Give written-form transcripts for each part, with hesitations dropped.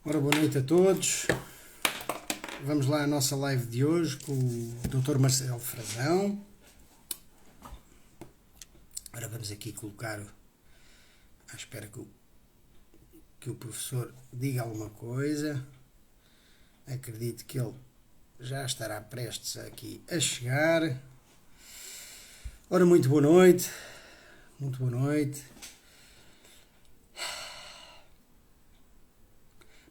Ora, boa noite a todos. Vamos lá à nossa live de hoje com o Dr. Marcelo Frazão. Ora, vamos aqui colocar à espera que o professor diga alguma coisa. Acredito que ele já estará prestes aqui a chegar. Ora, muito boa noite. Muito boa noite.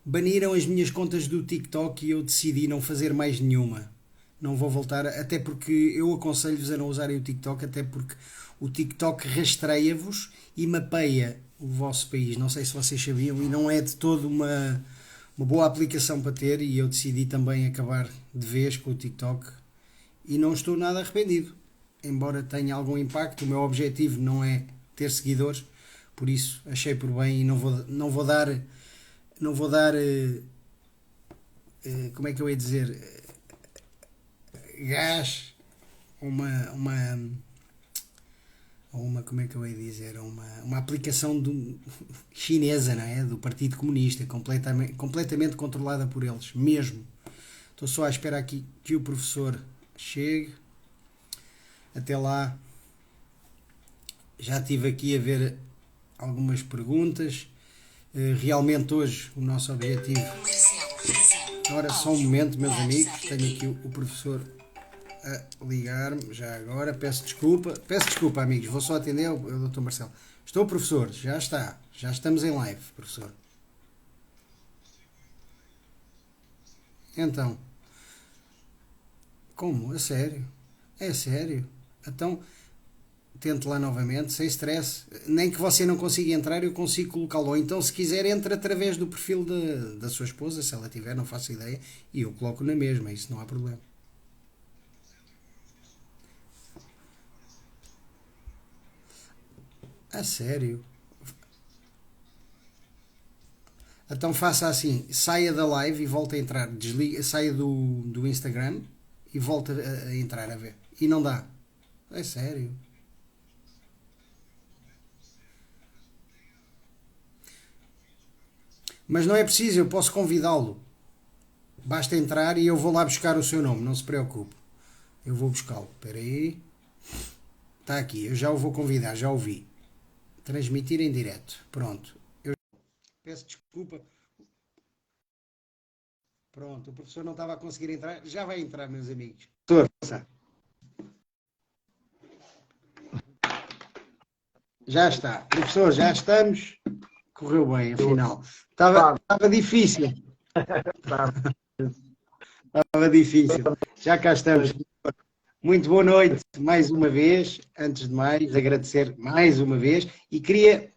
Baniram as minhas contas do TikTok e eu decidi não fazer mais nenhuma. Não vou voltar, até porque eu aconselho-vos a não usarem o TikTok, até porque o TikTok rastreia-vos e mapeia o vosso país. Não sei se vocês sabiam, e não é de todo uma boa aplicação para ter, e eu decidi também acabar de vez com o TikTok e não estou nada arrependido. Embora tenha algum impacto, o meu objetivo não é ter seguidores, por isso achei por bem e não vou dar, como é que eu ia dizer, gás a como é que eu ia dizer, uma aplicação chinesa, não é? Do Partido Comunista, completamente controlada por eles, mesmo. Estou só à espera aqui que o professor chegue. Até lá, já estive aqui a ver algumas perguntas. Realmente hoje o nosso objetivo... Agora só um momento, meus amigos, tenho aqui o professor a ligar-me já agora. Peço desculpa, amigos, vou só atender ao Dr. Marcelo. Estou, professor, já estamos em live, professor. Então, como? A sério? É sério? Então, tente lá novamente, sem stress. Nem que você não consiga entrar, eu consigo colocá-lo. Ou então, se quiser, entre através do perfil da sua esposa, se ela tiver, não faço ideia, e eu coloco na mesma, isso não há problema. A sério? Então faça assim, saia da live e volta a entrar, desliga, saia do Instagram e volta a entrar a ver. E não dá. É sério. Mas não é preciso, eu posso convidá-lo. Basta entrar e eu vou lá buscar o seu nome, não se preocupe. Eu vou buscá-lo. Espera aí. Está aqui, eu já o vou convidar, já o vi. Transmitir em direto. Pronto. Eu peço desculpa. Pronto, o professor não estava a conseguir entrar. Já vai entrar, meus amigos. Professor, já está. Professor, já estamos. Correu bem, afinal. Estava difícil. Estava difícil. Já cá estamos. Muito boa noite, mais uma vez. Antes de mais, agradecer mais uma vez. E queria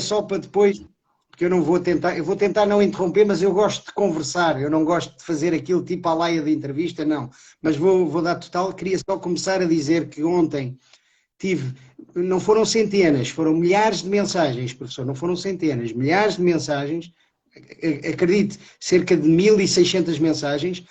só para depois, porque eu vou tentar não interromper, mas eu gosto de conversar, eu não gosto de fazer aquilo tipo à laia de entrevista, não. Mas vou dar total. Queria só começar a dizer que ontem não foram centenas, foram milhares de mensagens, professor, não foram centenas, milhares de mensagens, acredite, cerca de 1.600 mensagens,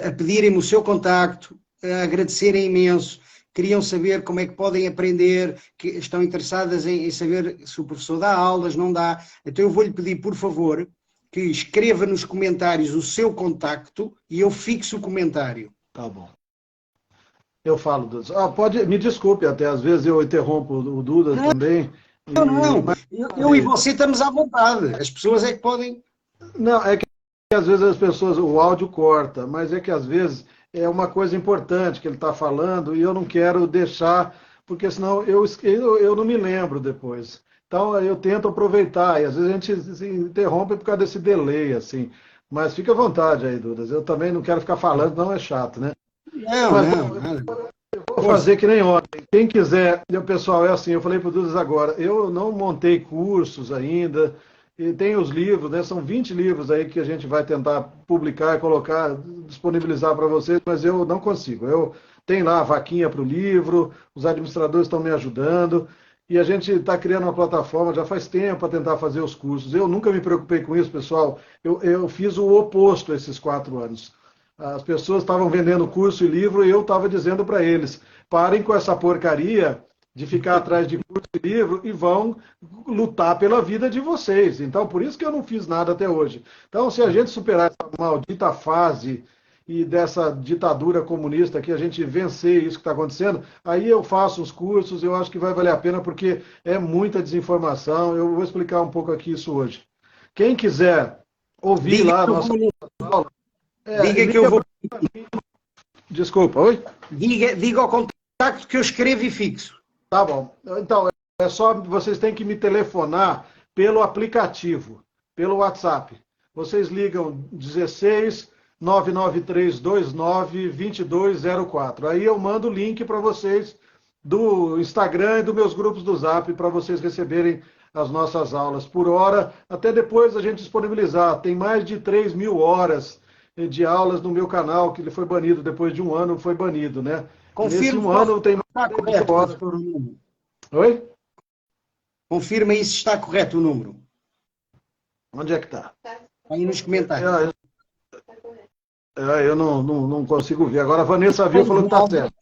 a pedirem-me o seu contacto, a agradecerem imenso, queriam saber como é que podem aprender, que estão interessadas em saber se o professor dá aulas, não dá. Então eu vou-lhe pedir, por favor, que escreva nos comentários o seu contacto e eu fixo o comentário. Tá bom. Eu falo, Duda. Me desculpe, até às vezes eu interrompo o Duda também. Não, eu e você estamos à vontade, as pessoas é que podem... Não, é que às vezes as pessoas, o áudio corta, mas é que às vezes é uma coisa importante que ele está falando e eu não quero deixar, porque senão eu não me lembro depois. Então eu tento aproveitar, e às vezes a gente se interrompe por causa desse delay, assim. Mas fica à vontade aí, Dudas. Eu também não quero ficar falando, não é chato, né? Mas Nada. vou fazer que nem ontem. Quem quiser, pessoal, é assim, eu falei para o Dudas agora, eu não montei cursos ainda, e tem os livros, né? São 20 livros aí que a gente vai tentar publicar e colocar, disponibilizar para vocês, mas eu não consigo. Eu tenho lá a vaquinha para o livro, os administradores estão me ajudando, e a gente está criando uma plataforma já faz tempo para tentar fazer os cursos. Eu nunca me preocupei com isso, pessoal. Eu fiz o oposto esses 4 anos. As pessoas estavam vendendo curso e livro e eu estava dizendo para eles, parem com essa porcaria de ficar atrás de curso e livro e vão lutar pela vida de vocês. Então, por isso que eu não fiz nada até hoje. Então, se a gente superar essa maldita fase e dessa ditadura comunista aqui, a gente vencer isso que está acontecendo, aí eu faço os cursos, eu acho que vai valer a pena, porque é muita desinformação. Eu vou explicar um pouco aqui isso hoje. Quem quiser ouvir Diga lá a que eu nossa vou. aula, Diga que eu vou. Desculpa, oi? Diga ao contacto que eu escrevo e fixo. Tá bom. Então, é só, vocês têm que me telefonar pelo aplicativo, pelo WhatsApp. Vocês ligam 16 99329 2204. Aí eu mando o link para vocês do Instagram e dos meus grupos do Zap para vocês receberem as nossas aulas por hora, até depois a gente disponibilizar. Tem mais de 3.000 horas de aulas no meu canal, que ele foi banido, depois de um ano foi banido, né? Nesse um ano tem mais de 3.000 horas. Oi? Confirma aí se está correto o número. Onde é que está? Aí nos comentários. Eu não consigo ver. Agora a Vanessa viu e falou que está certo.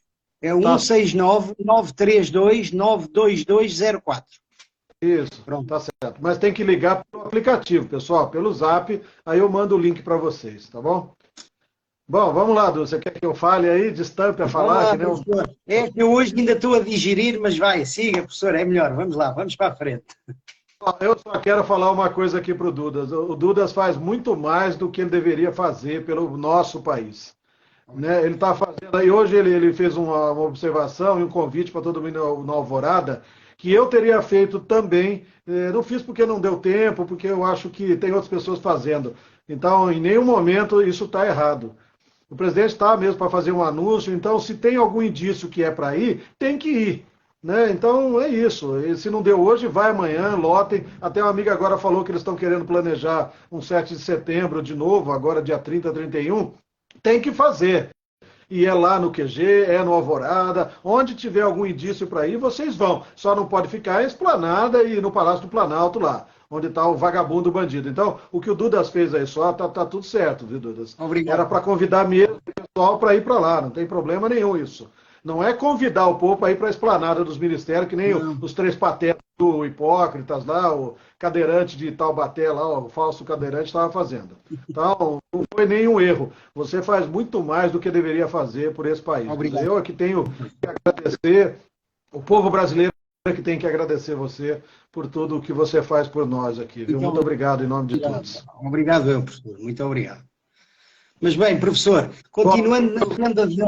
É 169-932-92204. Isso, pronto, tá certo. Mas tem que ligar pelo aplicativo, pessoal, pelo Zap, aí eu mando o link para vocês, tá bom? Bom, vamos lá, Du, você quer que eu fale aí, distante a falar? Lá, que nem eu... eu hoje ainda estou a digerir, mas vai, siga, professor, é melhor, vamos lá, vamos para a frente. Eu só quero falar uma coisa aqui para o Dudas. O Dudas faz muito mais do que ele deveria fazer pelo nosso país. Né? Ele está fazendo, e hoje ele fez uma observação e um convite para todo mundo na Alvorada, que eu teria feito também, não fiz porque não deu tempo, porque eu acho que tem outras pessoas fazendo. Então, em nenhum momento isso está errado. O presidente está mesmo para fazer um anúncio, então se tem algum indício que é para ir, tem que ir. Né? Então é isso. E se não deu hoje, vai amanhã, lotem. Até uma amiga agora falou que eles estão querendo planejar um 7 de setembro de novo, agora dia 30, 31. Tem que fazer. E é lá no QG, é no Alvorada, onde tiver algum indício para ir, vocês vão. Só não pode ficar em Esplanada e no Palácio do Planalto lá, onde está o vagabundo bandido. Então, o que o Dudas fez aí só, tá tudo certo, viu, Dudas? Obrigado. Era para convidar mesmo o pessoal para ir para lá, não tem problema nenhum isso. Não é convidar o povo para ir para a Esplanada dos Ministérios, que nem os três patetas do Hipócritas lá, o cadeirante de Taubaté lá, o falso cadeirante estava fazendo. Então, não foi nenhum erro. Você faz muito mais do que deveria fazer por esse país. Obrigado. Eu é que tenho que agradecer, o povo brasileiro é que tem que agradecer você por tudo o que você faz por nós aqui. Viu? Muito obrigado em nome de todos. Obrigado eu, professor. Muito obrigado. Mas bem, professor, continuando na agenda de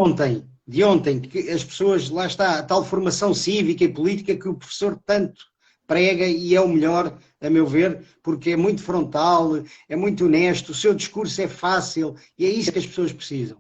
ontem, que as pessoas, lá está, a tal formação cívica e política que o professor tanto prega e é o melhor, a meu ver, porque é muito frontal, é muito honesto, o seu discurso é fácil e é isso que as pessoas precisam.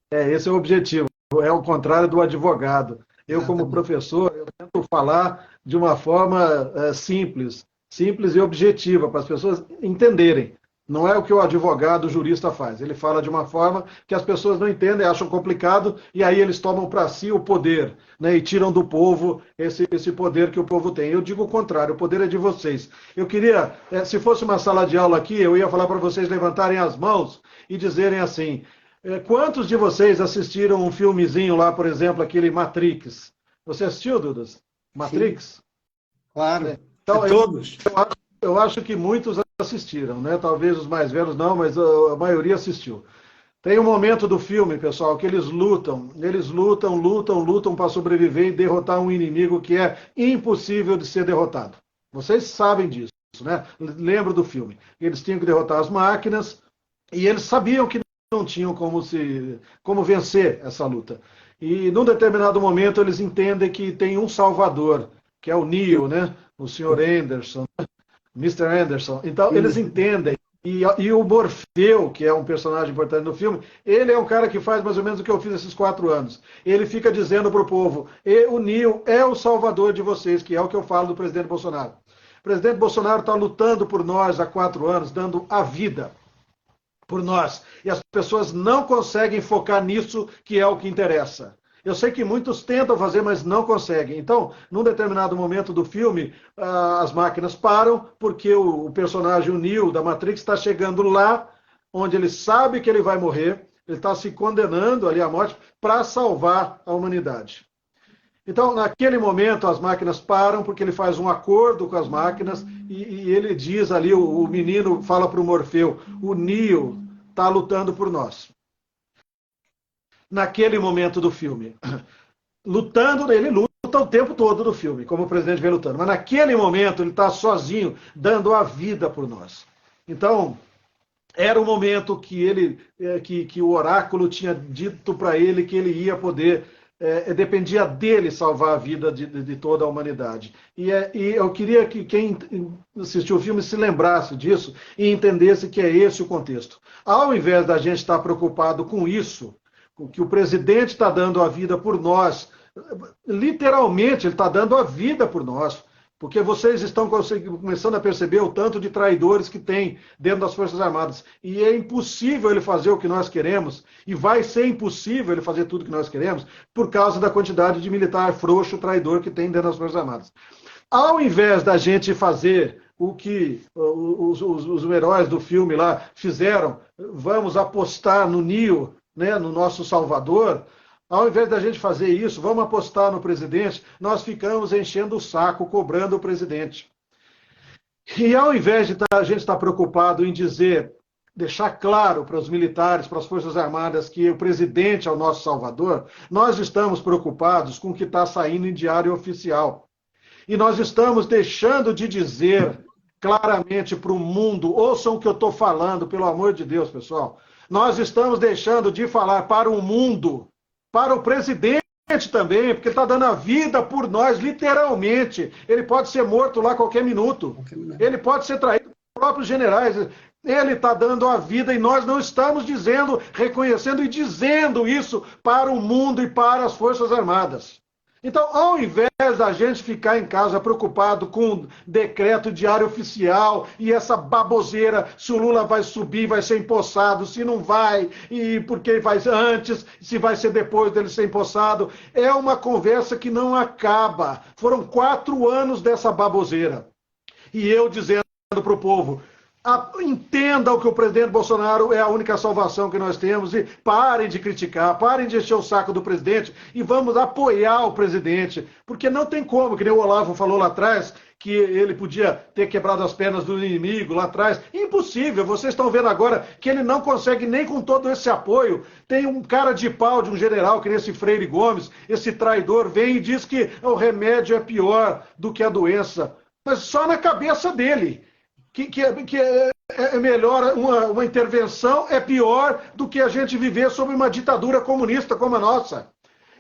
Esse é o objetivo, é o contrário do advogado. Eu, como professor, eu tento falar de uma forma simples e objetiva, para as pessoas entenderem. Não é o que o advogado, o jurista faz. Ele fala de uma forma que as pessoas não entendem, acham complicado, e aí eles tomam para si o poder, né, e tiram do povo esse poder que o povo tem. Eu digo o contrário, o poder é de vocês. Eu queria, se fosse uma sala de aula aqui, eu ia falar para vocês levantarem as mãos e dizerem assim, quantos de vocês assistiram um filmezinho lá, por exemplo, aquele Matrix? Você assistiu, Dudas? Matrix? Sim. Claro, então, todos. Eu acho que muitos assistiram, né? Talvez os mais velhos não, mas a maioria assistiu. Tem um momento do filme, pessoal, que eles lutam para sobreviver e derrotar um inimigo que é impossível de ser derrotado. Vocês sabem disso, né? Lembro do filme. Eles tinham que derrotar as máquinas e eles sabiam que não tinham como vencer essa luta. E num determinado momento eles entendem que tem um salvador, que é o Neo, né? O Sr. Anderson, Mr. Anderson. Então, eles entendem. E o Morfeu, que é um personagem importante no filme, ele é um cara que faz mais ou menos o que eu fiz esses 4 anos. Ele fica dizendo para o povo, o Neo é o salvador de vocês, que é o que eu falo do presidente Bolsonaro. O presidente Bolsonaro está lutando por nós há 4 anos, dando a vida por nós. E as pessoas não conseguem focar nisso, que é o que interessa. Eu sei que muitos tentam fazer, mas não conseguem. Então, num determinado momento do filme, as máquinas param, porque o personagem, o Neo, da Matrix, está chegando lá, onde ele sabe que ele vai morrer, ele está se condenando ali à morte para salvar a humanidade. Então, naquele momento, as máquinas param, porque ele faz um acordo com as máquinas e ele diz ali, o menino fala para o Morfeu, o Neo está lutando por nós. Naquele momento do filme. Lutando, ele luta o tempo todo do filme, como o presidente vem lutando. Mas naquele momento, ele está sozinho, dando a vida por nós. Então, era o momento que o oráculo tinha dito para ele que ele ia poder, dependia dele salvar a vida de toda a humanidade. E eu queria que quem assistiu o filme se lembrasse disso e entendesse que é esse o contexto. Ao invés da gente estar preocupado com isso, com que o presidente está dando a vida por nós, literalmente ele está dando a vida por nós, porque vocês estão começando a perceber o tanto de traidores que tem dentro das Forças Armadas. E é impossível ele fazer o que nós queremos, e vai ser impossível ele fazer tudo o que nós queremos, por causa da quantidade de militar frouxo, traidor que tem dentro das Forças Armadas. Ao invés da gente fazer o que os heróis do filme lá fizeram, vamos apostar no Neo, né, no nosso Salvador. Ao invés da gente fazer isso, vamos apostar no presidente, nós ficamos enchendo o saco, cobrando o presidente. E ao invés de a gente estar preocupado em deixar claro para os militares, para as Forças Armadas, que o presidente é o nosso salvador, nós estamos preocupados com o que está saindo em diário oficial. E nós estamos deixando de dizer claramente para o mundo, ouçam o que eu estou falando, pelo amor de Deus, pessoal. Nós estamos deixando de falar para o mundo, para o presidente também, porque ele está dando a vida por nós, literalmente. Ele pode ser morto lá a qualquer minuto. Ele pode ser traído pelos próprios generais. Ele está dando a vida e nós não estamos dizendo, reconhecendo e dizendo isso para o mundo e para as Forças Armadas. Então, ao invés da gente ficar em casa preocupado com decreto diário oficial e essa baboseira, se o Lula vai subir, vai ser empossado, se não vai, e porque vai ser antes, se vai ser depois dele ser empossado, é uma conversa que não acaba. Foram 4 anos dessa baboseira. E eu dizendo para o povo, entendam que o presidente Bolsonaro é a única salvação que nós temos e parem de criticar, parem de encher o saco do presidente e vamos apoiar o presidente, porque não tem como, que nem o Olavo falou lá atrás, que ele podia ter quebrado as pernas do inimigo lá atrás. Impossível, vocês estão vendo agora que ele não consegue nem com todo esse apoio. Tem um cara de pau de um general, que nem esse Freire Gomes, esse traidor, vem e diz que o remédio é pior do que a doença, mas só na cabeça dele. Que é melhor, uma intervenção é pior do que a gente viver sob uma ditadura comunista como a nossa.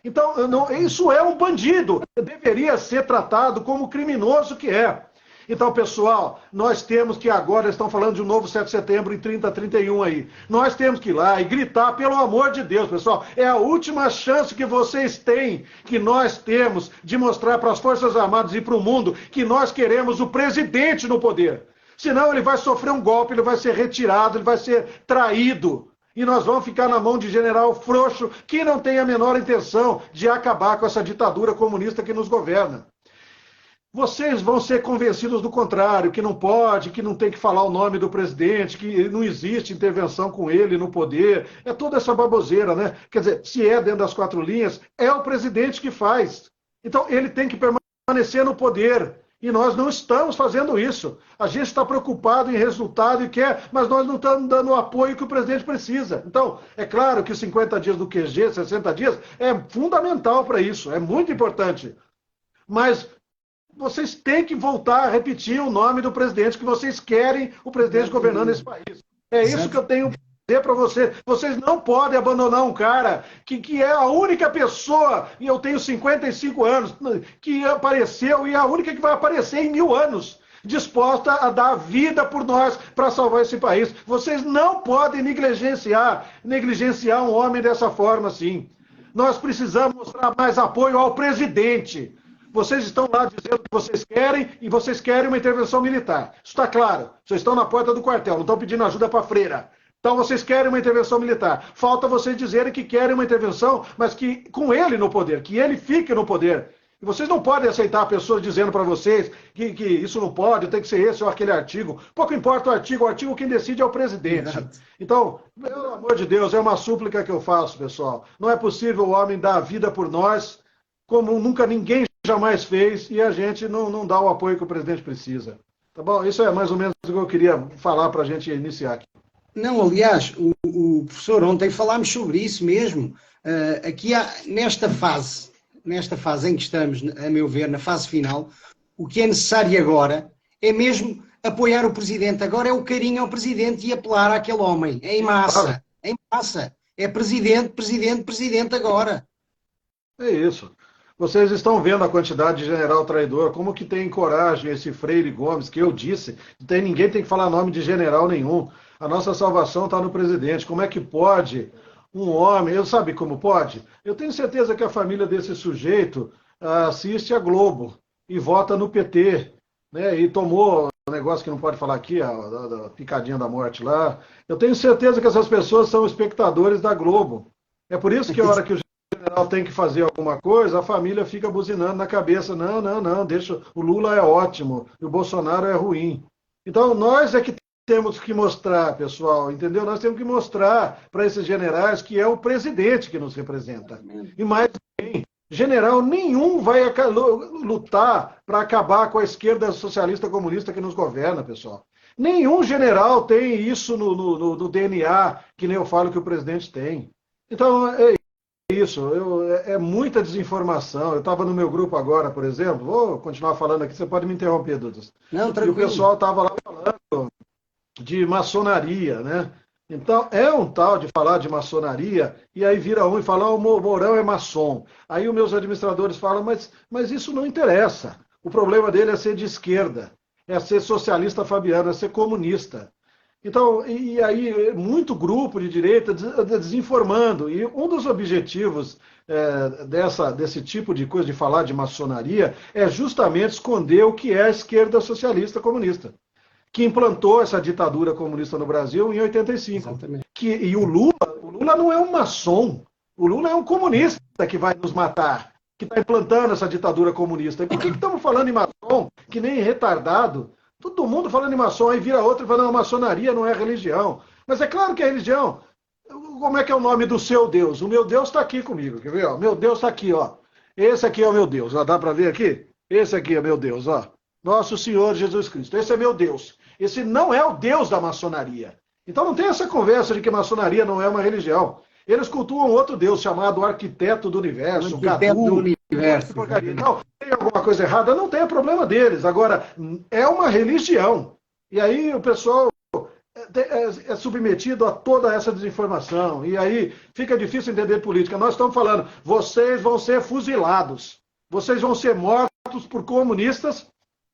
Então, isso é um bandido. Deveria ser tratado como criminoso que é. Então, pessoal, nós temos que agora, estão falando de um novo 7 de setembro em 30/31 aí. Nós temos que ir lá e gritar, pelo amor de Deus, pessoal. É a última chance que vocês têm, que nós temos, de mostrar para as Forças Armadas e para o mundo que nós queremos o presidente no poder. Senão ele vai sofrer um golpe, ele vai ser retirado, ele vai ser traído. E nós vamos ficar na mão de general frouxo que não tem a menor intenção de acabar com essa ditadura comunista que nos governa. Vocês vão ser convencidos do contrário, que não pode, que não tem que falar o nome do presidente, que não existe intervenção com ele no poder. É toda essa baboseira, né? Quer dizer, se é dentro das 4 linhas, é o presidente que faz. Então ele tem que permanecer no poder. E nós não estamos fazendo isso. A gente está preocupado em resultado e quer, mas nós não estamos dando o apoio que o presidente precisa. Então, é claro que 50 dias do QG, 60 dias, é fundamental para isso, é muito importante. Mas vocês têm que voltar a repetir o nome do presidente, que vocês querem o presidente governando esse país. É isso que eu tenho que dizer para vocês. Vocês não podem abandonar um cara que é a única pessoa, e eu tenho 55 anos, que apareceu e é a única que vai aparecer em 1000 anos, disposta a dar a vida por nós para salvar esse país. Vocês não podem negligenciar um homem dessa forma assim. Nós precisamos mostrar mais apoio ao presidente. Vocês estão lá dizendo que vocês querem e vocês querem uma intervenção militar. Isso está claro. Vocês estão na porta do quartel, não estão pedindo ajuda para a freira. Então vocês querem uma intervenção militar. Falta vocês dizerem que querem uma intervenção, mas que com ele no poder, que ele fique no poder. E vocês não podem aceitar pessoas dizendo para vocês que isso não pode, tem que ser esse ou aquele artigo. Pouco importa o artigo quem decide é o presidente. Exato. Então, pelo amor de Deus, é uma súplica que eu faço, pessoal. Não é possível o homem dar a vida por nós como nunca ninguém jamais fez, e a gente não dá o apoio que o presidente precisa. Tá bom? Isso é mais ou menos o que eu queria falar para a gente iniciar aqui. Não, aliás, o professor, ontem falámos sobre isso mesmo. Aqui nesta fase em que estamos, a meu ver, na fase final, o que é necessário agora é mesmo apoiar o presidente. Agora é o carinho ao presidente e apelar àquele homem, em massa, em massa. É presidente, presidente, presidente agora. É isso. Vocês estão vendo a quantidade de general traidor, como que tem coragem esse Freire Gomes, que eu disse, ninguém tem que falar nome de general nenhum. A nossa salvação está no presidente. Como é que pode um homem, eu sabe como pode? Eu tenho certeza que a família desse sujeito assiste a Globo e vota no PT, né? E tomou um negócio que não pode falar aqui, a picadinha da morte lá. Eu tenho certeza que essas pessoas são espectadores da Globo. É por isso que a hora que o general tem que fazer alguma coisa, a família fica buzinando na cabeça. Não, não, não, deixa. O Lula é ótimo e o Bolsonaro é ruim. Então, nós é que temos que mostrar, pessoal, entendeu? Nós temos que mostrar para esses generais que é o presidente que nos representa. E mais ninguém. General nenhum vai lutar para acabar com a esquerda socialista comunista que nos governa, pessoal. Nenhum general tem isso no DNA, que nem eu falo que o presidente tem. Então, é isso. É muita desinformação. Eu estava no meu grupo agora, por exemplo. Vou continuar falando aqui, você pode me interromper, Dudas. Não, tranquilo. E o pessoal estava lá falando de maçonaria, né? Então, é um tal de falar de maçonaria, e aí vira um e fala, o Mourão é maçom. Aí os meus administradores falam, mas isso não interessa. O problema dele é ser de esquerda, é ser socialista fabiano, é ser comunista. Então, e aí, muito grupo de direita desinformando. E um dos objetivos desse tipo de coisa, de falar de maçonaria, é justamente esconder o que é a esquerda socialista comunista, que implantou essa ditadura comunista no Brasil em 85. Exatamente. E o Lula não é um maçom, o Lula é um comunista que vai nos matar, que está implantando essa ditadura comunista. E por que estamos falando em maçom, que nem retardado? Todo mundo falando em maçom, aí vira outro e fala, não, a maçonaria não é religião. Mas é claro que é religião. Como é que é o nome do seu Deus? O meu Deus está aqui comigo, quer ver? Ó? Meu Deus está aqui, ó. Esse aqui é o meu Deus, ó. Dá para ver aqui? Esse aqui é meu Deus, ó. Nosso Senhor Jesus Cristo. Esse é meu Deus. Esse não é o Deus da maçonaria. Então não tem essa conversa de que maçonaria não é uma religião. Eles cultuam outro Deus chamado Arquiteto do Universo, Arquiteto do Universo. Não, tem alguma coisa errada? Não tem problema deles. Agora, é uma religião. E aí o pessoal é submetido a toda essa desinformação. E aí fica difícil entender política. Nós estamos falando, vocês vão ser fuzilados. Vocês vão ser mortos por comunistas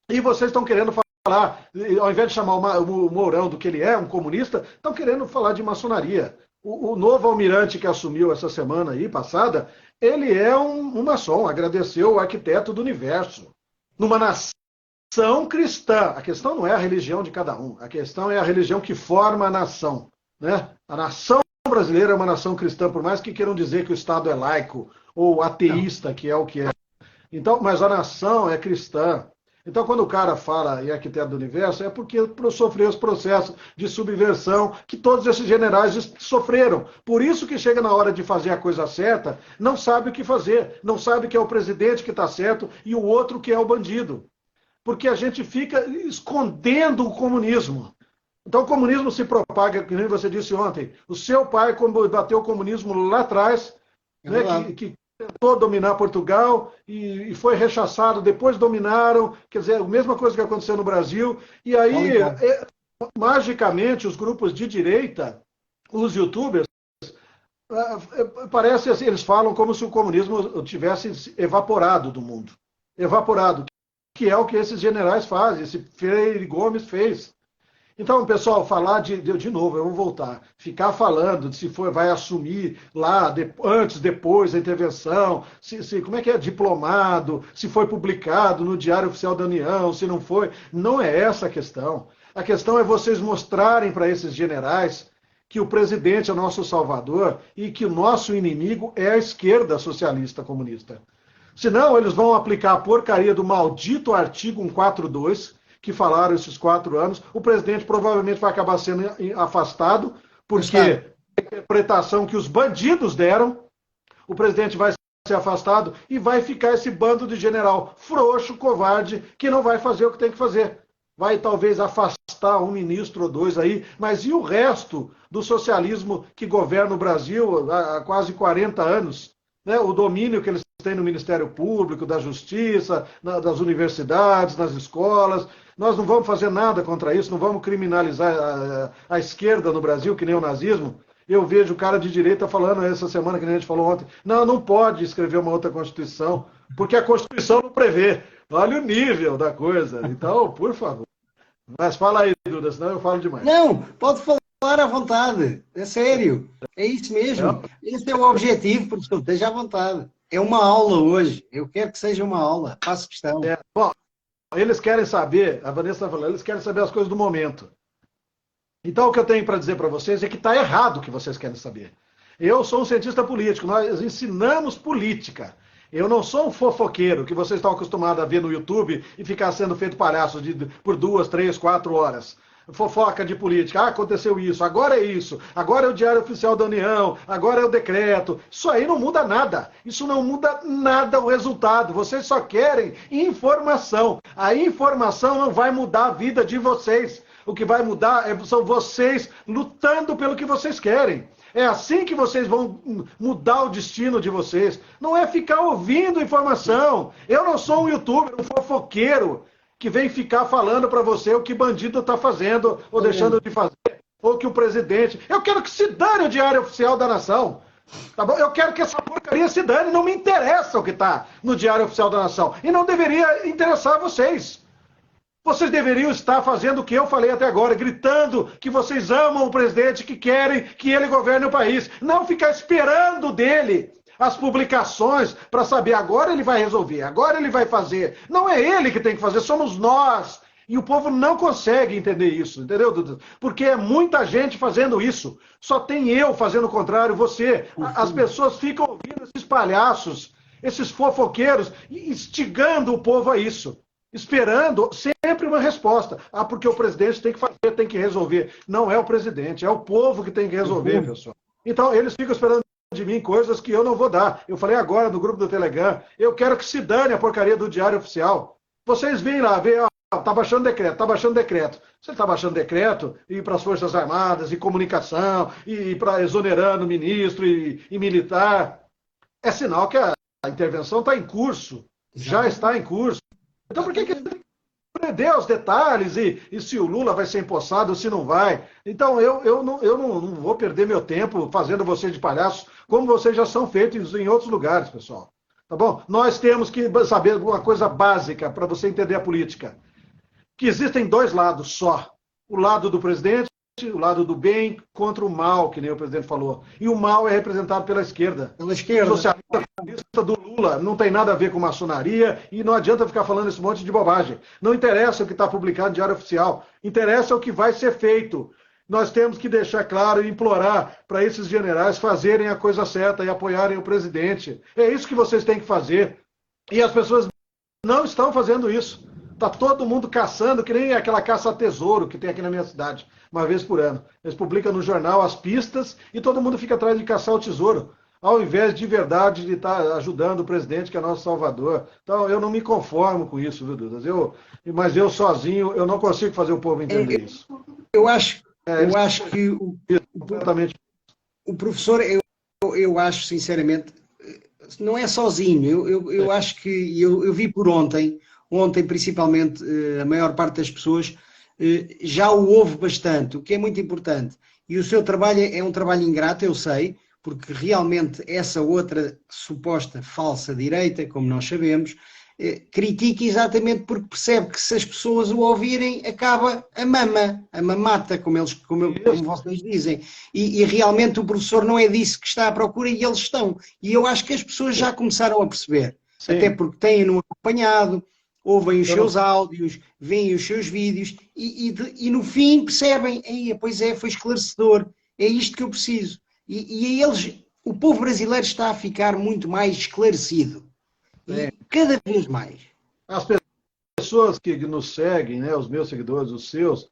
e vocês estão querendo falar, ao invés de chamar o Mourão do que ele é, um comunista, estão querendo falar de maçonaria. O novo almirante que assumiu essa semana aí, passada, ele é um maçom, agradeceu o arquiteto do universo. Numa nação cristã, a questão não é a religião de cada um, a questão é a religião que forma a nação, né? A nação brasileira é uma nação cristã, por mais que queiram dizer que o Estado é laico ou ateísta, que é o que é. Então, mas a nação é cristã. Então, quando o cara fala em arquiteto do universo, é porque sofreu os processos de subversão que todos esses generais sofreram. Por isso que chega na hora de fazer a coisa certa, não sabe o que fazer, não sabe que é o presidente que está certo e o outro que é o bandido. Porque a gente fica escondendo o comunismo. Então, o comunismo se propaga, como você disse ontem. O seu pai combateu o comunismo lá atrás, né, que tentou dominar Portugal e foi rechaçado, depois dominaram, quer dizer, a mesma coisa que aconteceu no Brasil, e aí, magicamente, os grupos de direita, os youtubers, parece assim, eles falam como se o comunismo tivesse evaporado do mundo, evaporado, que é o que esses generais fazem, esse Freire Gomes fez. Então, pessoal, falar de novo, eu vou voltar, ficar falando de se vai assumir lá, antes, depois da intervenção, como é que é diplomado, se foi publicado no Diário Oficial da União, se não foi, não é essa a questão. A questão é vocês mostrarem para esses generais que o presidente é nosso salvador e que o nosso inimigo é a esquerda socialista comunista. Senão, eles vão aplicar a porcaria do maldito artigo 142, que falaram esses 4 anos, o presidente provavelmente vai acabar sendo afastado, porque a interpretação que os bandidos deram, o presidente vai ser afastado e vai ficar esse bando de general frouxo, covarde, que não vai fazer o que tem que fazer. Vai talvez afastar um ministro ou dois aí, mas e o resto do socialismo que governa o Brasil há quase 40 anos? Né? O domínio que eles têm no Ministério Público, da Justiça, das universidades, nas escolas. Nós não vamos fazer nada contra isso, não vamos criminalizar a esquerda no Brasil, que nem o nazismo. Eu vejo o cara de direita falando essa semana, que nem a gente falou ontem, não pode escrever uma outra Constituição, porque a Constituição não prevê. Olha o nível da coisa. Então, por favor. Mas fala aí, Duda, senão eu falo demais. Não, pode falar à vontade. É sério. É isso mesmo. Esse é o objetivo, professor. Esteja à vontade. É uma aula hoje. Eu quero que seja uma aula. Faço questão. Bom, eles querem saber, a Vanessa está falando, eles querem saber as coisas do momento. Então, o que eu tenho para dizer para vocês é que está errado o que vocês querem saber. Eu sou um cientista político, nós ensinamos política. Eu não sou um fofoqueiro que vocês estão acostumados a ver no YouTube e ficar sendo feito palhaço por 2, 3, 4 horas. Fofoca de política. Aconteceu isso, agora é o Diário Oficial da União, agora é o decreto. Isso aí não muda nada. Isso não muda nada o resultado. Vocês só querem informação. A informação não vai mudar a vida de vocês. O que vai mudar são vocês lutando pelo que vocês querem. É assim que vocês vão mudar o destino de vocês. Não é ficar ouvindo informação. Eu não sou um youtuber, um fofoqueiro que vem ficar falando para você o que bandido está fazendo ou deixando de fazer, ou que o presidente... Eu quero que se dane o Diário Oficial da Nação. Tá bom? Eu quero que essa porcaria se dane. Não me interessa o que está no Diário Oficial da Nação. E não deveria interessar vocês. Vocês deveriam estar fazendo o que eu falei até agora, gritando que vocês amam o presidente, que querem que ele governe o país. Não ficar esperando dele as publicações para saber agora ele vai resolver, agora ele vai fazer. Não é ele que tem que fazer, somos nós. E o povo não consegue entender isso, entendeu, Dudu? Porque é muita gente fazendo isso. Só tem eu fazendo o contrário, você. As pessoas ficam ouvindo esses palhaços, esses fofoqueiros, instigando o povo a isso. Esperando sempre uma resposta. Porque o presidente tem que fazer, tem que resolver. Não é o presidente, é o povo que tem que resolver, pessoal. Então, eles ficam esperando de mim coisas que eu não vou dar. Eu falei agora no grupo do Telegram, eu quero que se dane a porcaria do Diário Oficial. Vocês vêm lá, vê, tá baixando decreto, tá baixando decreto. Você tá baixando decreto, e para as Forças Armadas, e comunicação, e para exonerando ministro e militar. É sinal que a intervenção está em curso. Já está em curso. Então por que prender os detalhes e se o Lula vai ser empossado ou se não vai? Então eu não vou perder meu tempo fazendo vocês de palhaços, como vocês já são feitos em outros lugares, pessoal. Tá bom? Nós temos que saber uma coisa básica para você entender a política. Que existem dois lados só. O lado do presidente, o lado do bem contra o mal, que nem o presidente falou. E o mal é representado pela esquerda. Pela esquerda. O socialista do Lula não tem nada a ver com maçonaria e não adianta ficar falando esse monte de bobagem. Não interessa o que está publicado no Diário Oficial. Interessa o que vai ser feito. Nós temos que deixar claro e implorar para esses generais fazerem a coisa certa e apoiarem o presidente. É isso que vocês têm que fazer. E as pessoas não estão fazendo isso. Está todo mundo caçando, que nem aquela caça a tesouro que tem aqui na minha cidade, uma vez por ano. Eles publicam no jornal as pistas e todo mundo fica atrás de caçar o tesouro, ao invés de verdade de estar ajudando o presidente, que é nosso salvador. Então, eu não me conformo com isso, viu, Dudas? Mas eu sozinho, eu não consigo fazer o povo entender isso. Eu acho que o professor, eu acho, sinceramente, não é sozinho. Eu acho que, eu vi por ontem principalmente, a maior parte das pessoas já o ouve bastante, o que é muito importante. E o seu trabalho é um trabalho ingrato, eu sei, porque realmente essa outra suposta falsa direita, como nós sabemos, critica exatamente porque percebe que se as pessoas o ouvirem, acaba a mamata, como vocês dizem. E realmente o professor não é disso que está à procura e eles estão. E eu acho que as pessoas já começaram a perceber, sim, até porque têm-no acompanhado, ouvem os seus áudios, veem os seus vídeos e no fim percebem, pois é, foi esclarecedor, é isto que eu preciso. E eles, o povo brasileiro está a ficar muito mais esclarecido. Cada vez mais. As pessoas que nos seguem, né, os meus seguidores, os seus,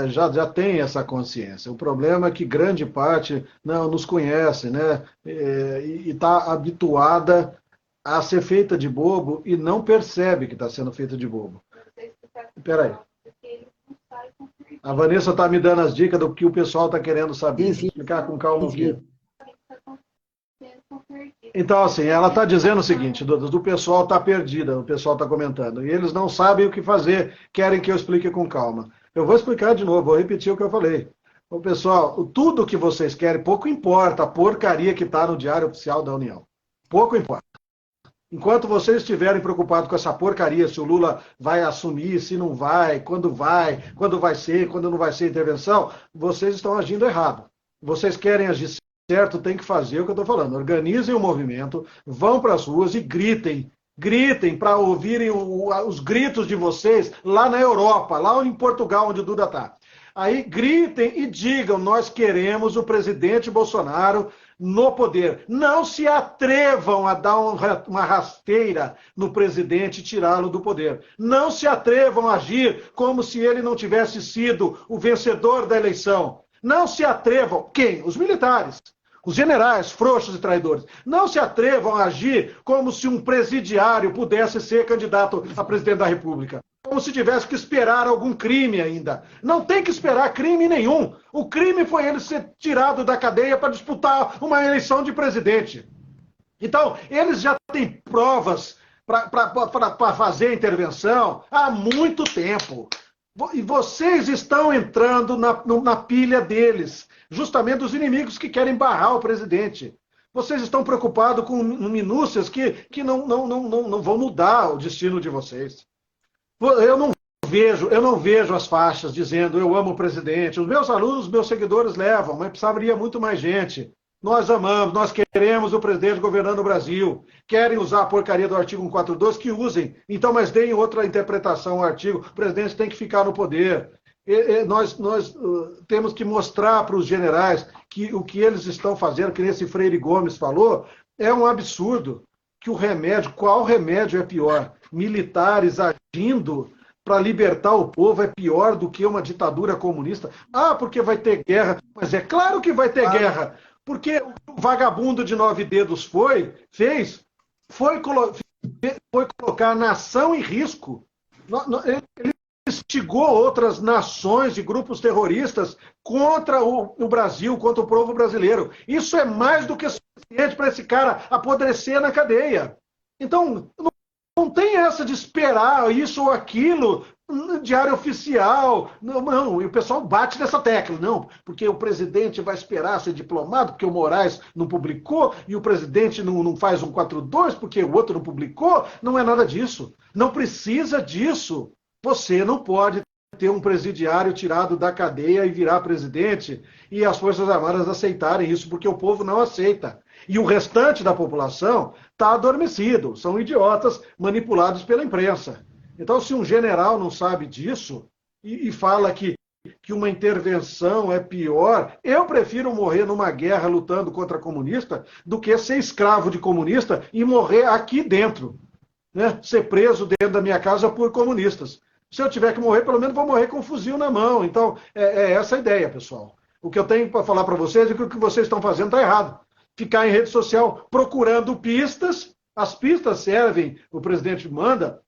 já tem essa consciência. O problema é que grande parte não nos conhece, né? E está habituada a ser feita de bobo e não percebe que está sendo feita de bobo. Espera aí. A Vanessa está me dando as dicas do que o pessoal está querendo saber. Sim, sim. Vou explicar com calma o Sim, quê. Então, assim, ela está dizendo o seguinte, do pessoal está perdida, o pessoal está comentando, e eles não sabem o que fazer, querem que eu explique com calma. Eu vou explicar de novo, vou repetir o que eu falei. Ô, pessoal, tudo que vocês querem, pouco importa a porcaria que está no Diário Oficial da União. Pouco importa. Enquanto vocês estiverem preocupados com essa porcaria, se o Lula vai assumir, se não vai, quando vai ser, quando não vai ser intervenção, vocês estão agindo errado. Vocês querem agir certo, tem que fazer o que eu estou falando. Organizem o movimento, vão para as ruas e gritem. Gritem para ouvirem os gritos de vocês lá na Europa, lá em Portugal, onde o Duda está. Aí gritem e digam, nós queremos o presidente Bolsonaro no poder. Não se atrevam a dar uma rasteira no presidente e tirá-lo do poder. Não se atrevam a agir como se ele não tivesse sido o vencedor da eleição. Não se atrevam. Quem? Os militares. Os generais, frouxos e traidores, não se atrevam a agir como se um presidiário pudesse ser candidato a presidente da República. Como se tivesse que esperar algum crime ainda. Não tem que esperar crime nenhum. O crime foi ele ser tirado da cadeia para disputar uma eleição de presidente. Então, eles já têm provas para fazer a intervenção há muito tempo. E vocês estão entrando na pilha deles, justamente dos inimigos que querem barrar o presidente. Vocês estão preocupados com minúcias que não vão mudar o destino de vocês. Eu não vejo as faixas dizendo eu amo o presidente. Os meus alunos, os meus seguidores levam, mas precisaria muito mais gente. Nós amamos, nós queremos o presidente governando o Brasil. Querem usar a porcaria do artigo 142, que usem. Então, mas deem outra interpretação ao artigo. O presidente tem que ficar no poder. Nós temos que mostrar para os generais que o que eles estão fazendo, que esse Freire Gomes falou, é um absurdo. Que o remédio, qual remédio é pior? Militares agindo para libertar o povo é pior do que uma ditadura comunista? Ah, porque vai ter guerra. Mas é claro que vai ter guerra. Porque o vagabundo de 9 dedos foi colocar a nação em risco. Ele instigou outras nações e grupos terroristas contra o Brasil, contra o povo brasileiro. Isso é mais do que suficiente para esse cara apodrecer na cadeia. Então, não tem essa de esperar isso ou aquilo, diário oficial. Não, e o pessoal bate nessa tecla. Não, porque o presidente vai esperar ser diplomado, porque o Moraes não publicou, e o presidente não faz 142, porque o outro não publicou. Não é nada disso. Não precisa disso. Você não pode ter um presidiário tirado da cadeia e virar presidente e as Forças Armadas aceitarem isso, porque o povo não aceita. E o restante da população está adormecido, são idiotas manipulados pela imprensa. Então, se um general não sabe disso e fala que uma intervenção é pior, eu prefiro morrer numa guerra lutando contra comunista do que ser escravo de comunista e morrer aqui dentro, né? Ser preso dentro da minha casa por comunistas. Se eu tiver que morrer, pelo menos vou morrer com um fuzil na mão. Então, é essa a ideia, pessoal. O que eu tenho para falar para vocês é que o que vocês estão fazendo está errado. Ficar em rede social procurando pistas, as pistas servem, o presidente manda,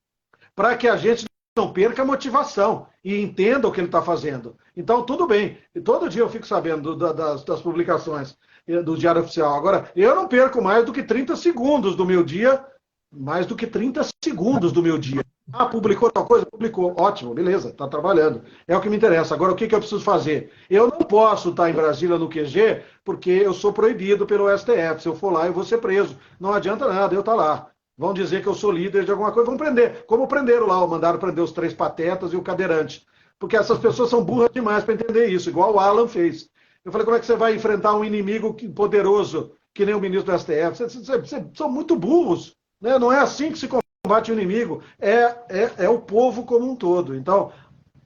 para que a gente não perca a motivação e entenda o que ele está fazendo. Então, tudo bem. E todo dia eu fico sabendo das publicações do Diário Oficial. Agora, eu não perco mais do que 30 segundos do meu dia, mais do que 30 segundos do meu dia. Ah, publicou tal coisa? Publicou. Ótimo, beleza, está trabalhando. É o que me interessa. Agora, o que eu preciso fazer? Eu não posso estar em Brasília no QG, porque eu sou proibido pelo STF. Se eu for lá, eu vou ser preso. Não adianta nada, eu estar lá. Vão dizer que eu sou líder de alguma coisa, vão prender. Como prenderam lá, mandaram prender os 3 patetas e o cadeirante. Porque essas pessoas são burras demais para entender isso, igual o Alan fez. Eu falei, como é que você vai enfrentar um inimigo poderoso, que nem o ministro do STF? Vocês são muito burros. Né? Não é assim que se combate o inimigo. É o povo como um todo. Então,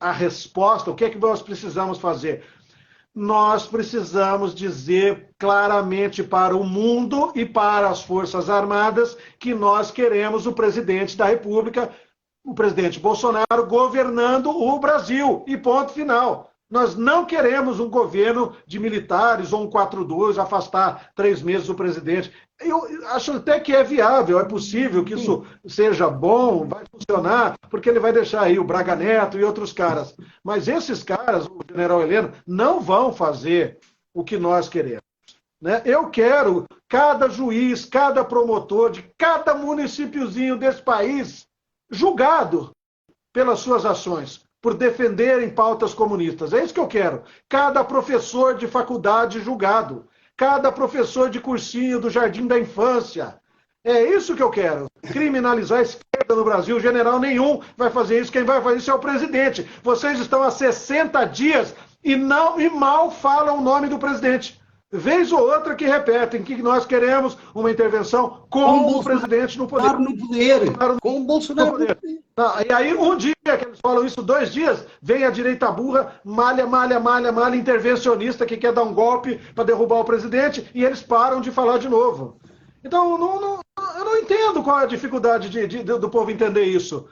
a resposta, o que é que nós precisamos fazer? Nós precisamos dizer claramente para o mundo e para as Forças Armadas que nós queremos o presidente da República, o presidente Bolsonaro, governando o Brasil. E ponto final. Nós não queremos um governo de militares ou um 4-2, afastar 3 meses o presidente. Eu acho até que é viável, é possível que isso seja bom, vai funcionar, porque ele vai deixar aí o Braga Neto e outros caras. Mas esses caras, o general Heleno, não vão fazer o que nós queremos. Né? Eu quero cada juiz, cada promotor de cada municípiozinho desse país julgado pelas suas ações, por defenderem pautas comunistas. É isso que eu quero. Cada professor de faculdade julgado. Cada professor de cursinho do Jardim da Infância. É isso que eu quero. Criminalizar a esquerda no Brasil. General nenhum vai fazer isso. Quem vai fazer isso é o presidente. Vocês estão há 60 dias e mal falam o nome do presidente. Vez ou outra que repetem que nós queremos uma intervenção com o presidente no poder. No poder. Com o Bolsonaro no poder. E aí, um dia que eles falam isso, 2 dias, vem a direita burra, malha, intervencionista que quer dar um golpe para derrubar o presidente, e eles param de falar de novo. Então, eu não entendo qual é a dificuldade do povo entender isso.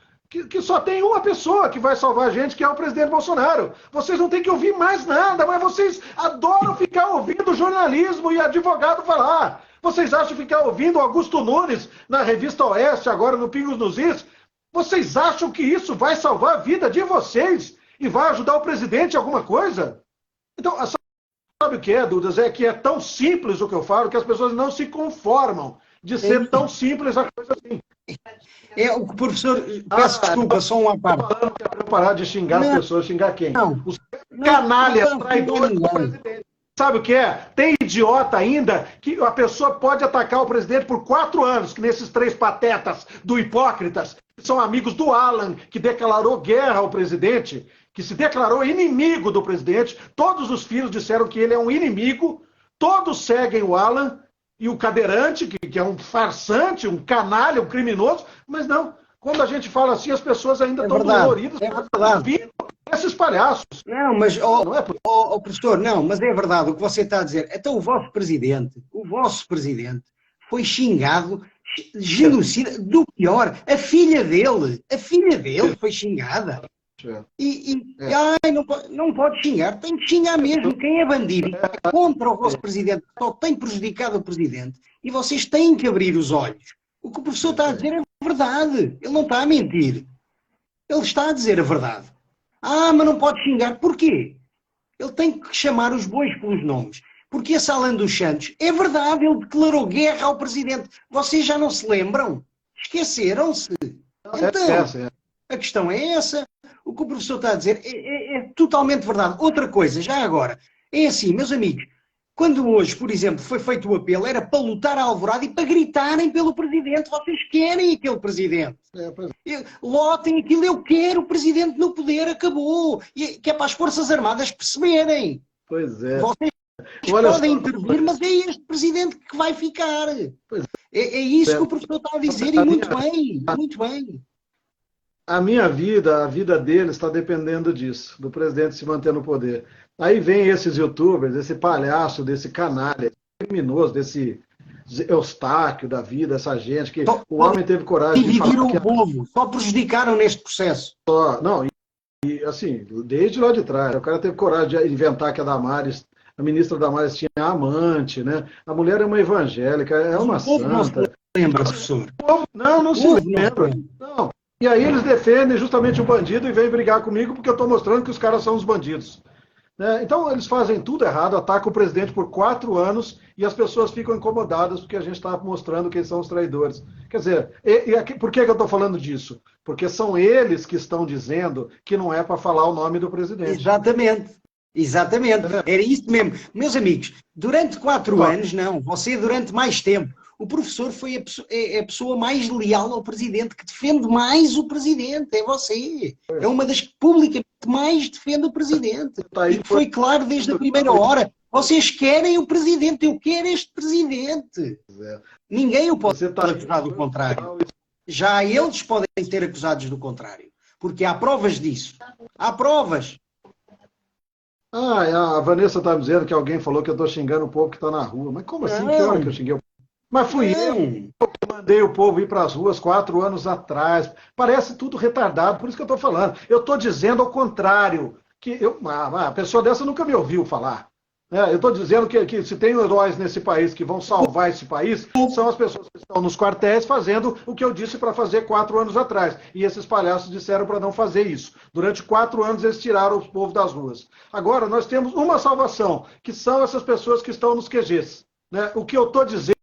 Que só tem uma pessoa que vai salvar a gente, que é o presidente Bolsonaro. Vocês não têm que ouvir mais nada, mas vocês adoram ficar ouvindo jornalismo e advogado falar. Vocês acham ficar ouvindo Augusto Nunes na Revista Oeste, agora no Pingos nos Is? Vocês acham que isso vai salvar a vida de vocês e vai ajudar o presidente em alguma coisa? Então, sabe o que é, Dudas? É que é tão simples o que eu falo que as pessoas não se conformam de ser tão simples a coisa assim. É o que o professor... Peço desculpa, só uma parte. Falando que é para parar de xingar as pessoas, xingar quem? Os canalhas, traidores do presidente. Sabe o que é? Tem idiota ainda que a pessoa pode atacar o presidente por 4 anos, que nesses 3 patetas do Hipócritas, que são amigos do Alan, que declarou guerra ao presidente, que se declarou inimigo do presidente. Todos os filhos disseram que ele é um inimigo, todos seguem o Alan, e o Cadeirante, que é um farsante, um canalha, um criminoso, mas não. Quando a gente fala assim, as pessoas ainda estão doloridas. É verdade. Esses palhaços. Não, mas, professor, não, mas é verdade o que você está a dizer. Então o vosso presidente foi xingado, genocida, do pior. A filha dele foi xingada. Não pode xingar, tem que xingar mesmo. Quem é bandido é contra o vosso presidente, só tem prejudicado o presidente, e vocês têm que abrir os olhos. O que o professor está a dizer é verdade, ele não está a mentir, ele está a dizer a verdade. Mas não pode xingar, porquê? Ele tem que chamar os bois pelos nomes, porque esse Alan dos Santos, é verdade, ele declarou guerra ao presidente, vocês já não se lembram? Esqueceram-se? Então, a questão é essa. O que o professor está a dizer é totalmente verdade. Outra coisa, já agora, é assim, meus amigos, quando hoje, por exemplo, foi feito o apelo, era para lutar à alvorada e para gritarem pelo presidente. Vocês querem aquele presidente. Lotem aquilo, eu quero o presidente no poder, acabou. Que é para as Forças Armadas perceberem. Pois é. Vocês podem intervir, mas é este presidente que vai ficar. É isso que o professor está a dizer, e muito bem, muito bem. A minha vida, a vida dele está dependendo disso, do presidente se manter no poder. Aí vem esses youtubers, esse palhaço, desse canalha, esse criminoso, desse Eustáquio da vida, essa gente, que o homem teve coragem de falar que o povo, só prejudicaram neste processo. Não, e assim, desde lá de trás, o cara teve coragem de inventar que a Damares, a ministra Damares tinha amante, né? A mulher é uma evangélica, é uma santa. Não se lembra, professor. Não se lembra. Não. E aí eles defendem justamente o bandido e vêm brigar comigo porque eu estou mostrando que os caras são os bandidos. Né? Então eles fazem tudo errado, atacam o presidente por 4 anos e as pessoas ficam incomodadas porque a gente está mostrando quem são os traidores. Quer dizer, por que eu estou falando disso? Porque são eles que estão dizendo que não é para falar o nome do presidente. Exatamente. Era isso mesmo. Meus amigos, durante 4 anos, não, você durante mais tempo. O professor foi a pessoa mais leal ao presidente, que defende mais o presidente, é você. É uma das que publicamente mais defende o presidente. E foi claro desde a primeira hora. Vocês querem o presidente, eu quero este presidente. Ninguém o pode acusar do contrário. Já eles podem ser acusados do contrário. Porque há provas disso. Há provas. A Vanessa está me dizendo que alguém falou que eu estou xingando o povo que está na rua. Mas como assim? Que hora que eu xinguei o povo? Mas fui eu que mandei o povo ir para as ruas 4 anos atrás. Parece tudo retardado, por isso que eu estou falando. Eu estou dizendo ao contrário, a pessoa dessa nunca me ouviu falar. Eu estou dizendo que se tem heróis nesse país que vão salvar esse país, são as pessoas que estão nos quartéis fazendo o que eu disse para fazer 4 anos atrás. E esses palhaços disseram para não fazer isso. Durante 4 anos eles tiraram o povo das ruas. Agora, nós temos uma salvação, que são essas pessoas que estão nos QGs. O que eu estou dizendo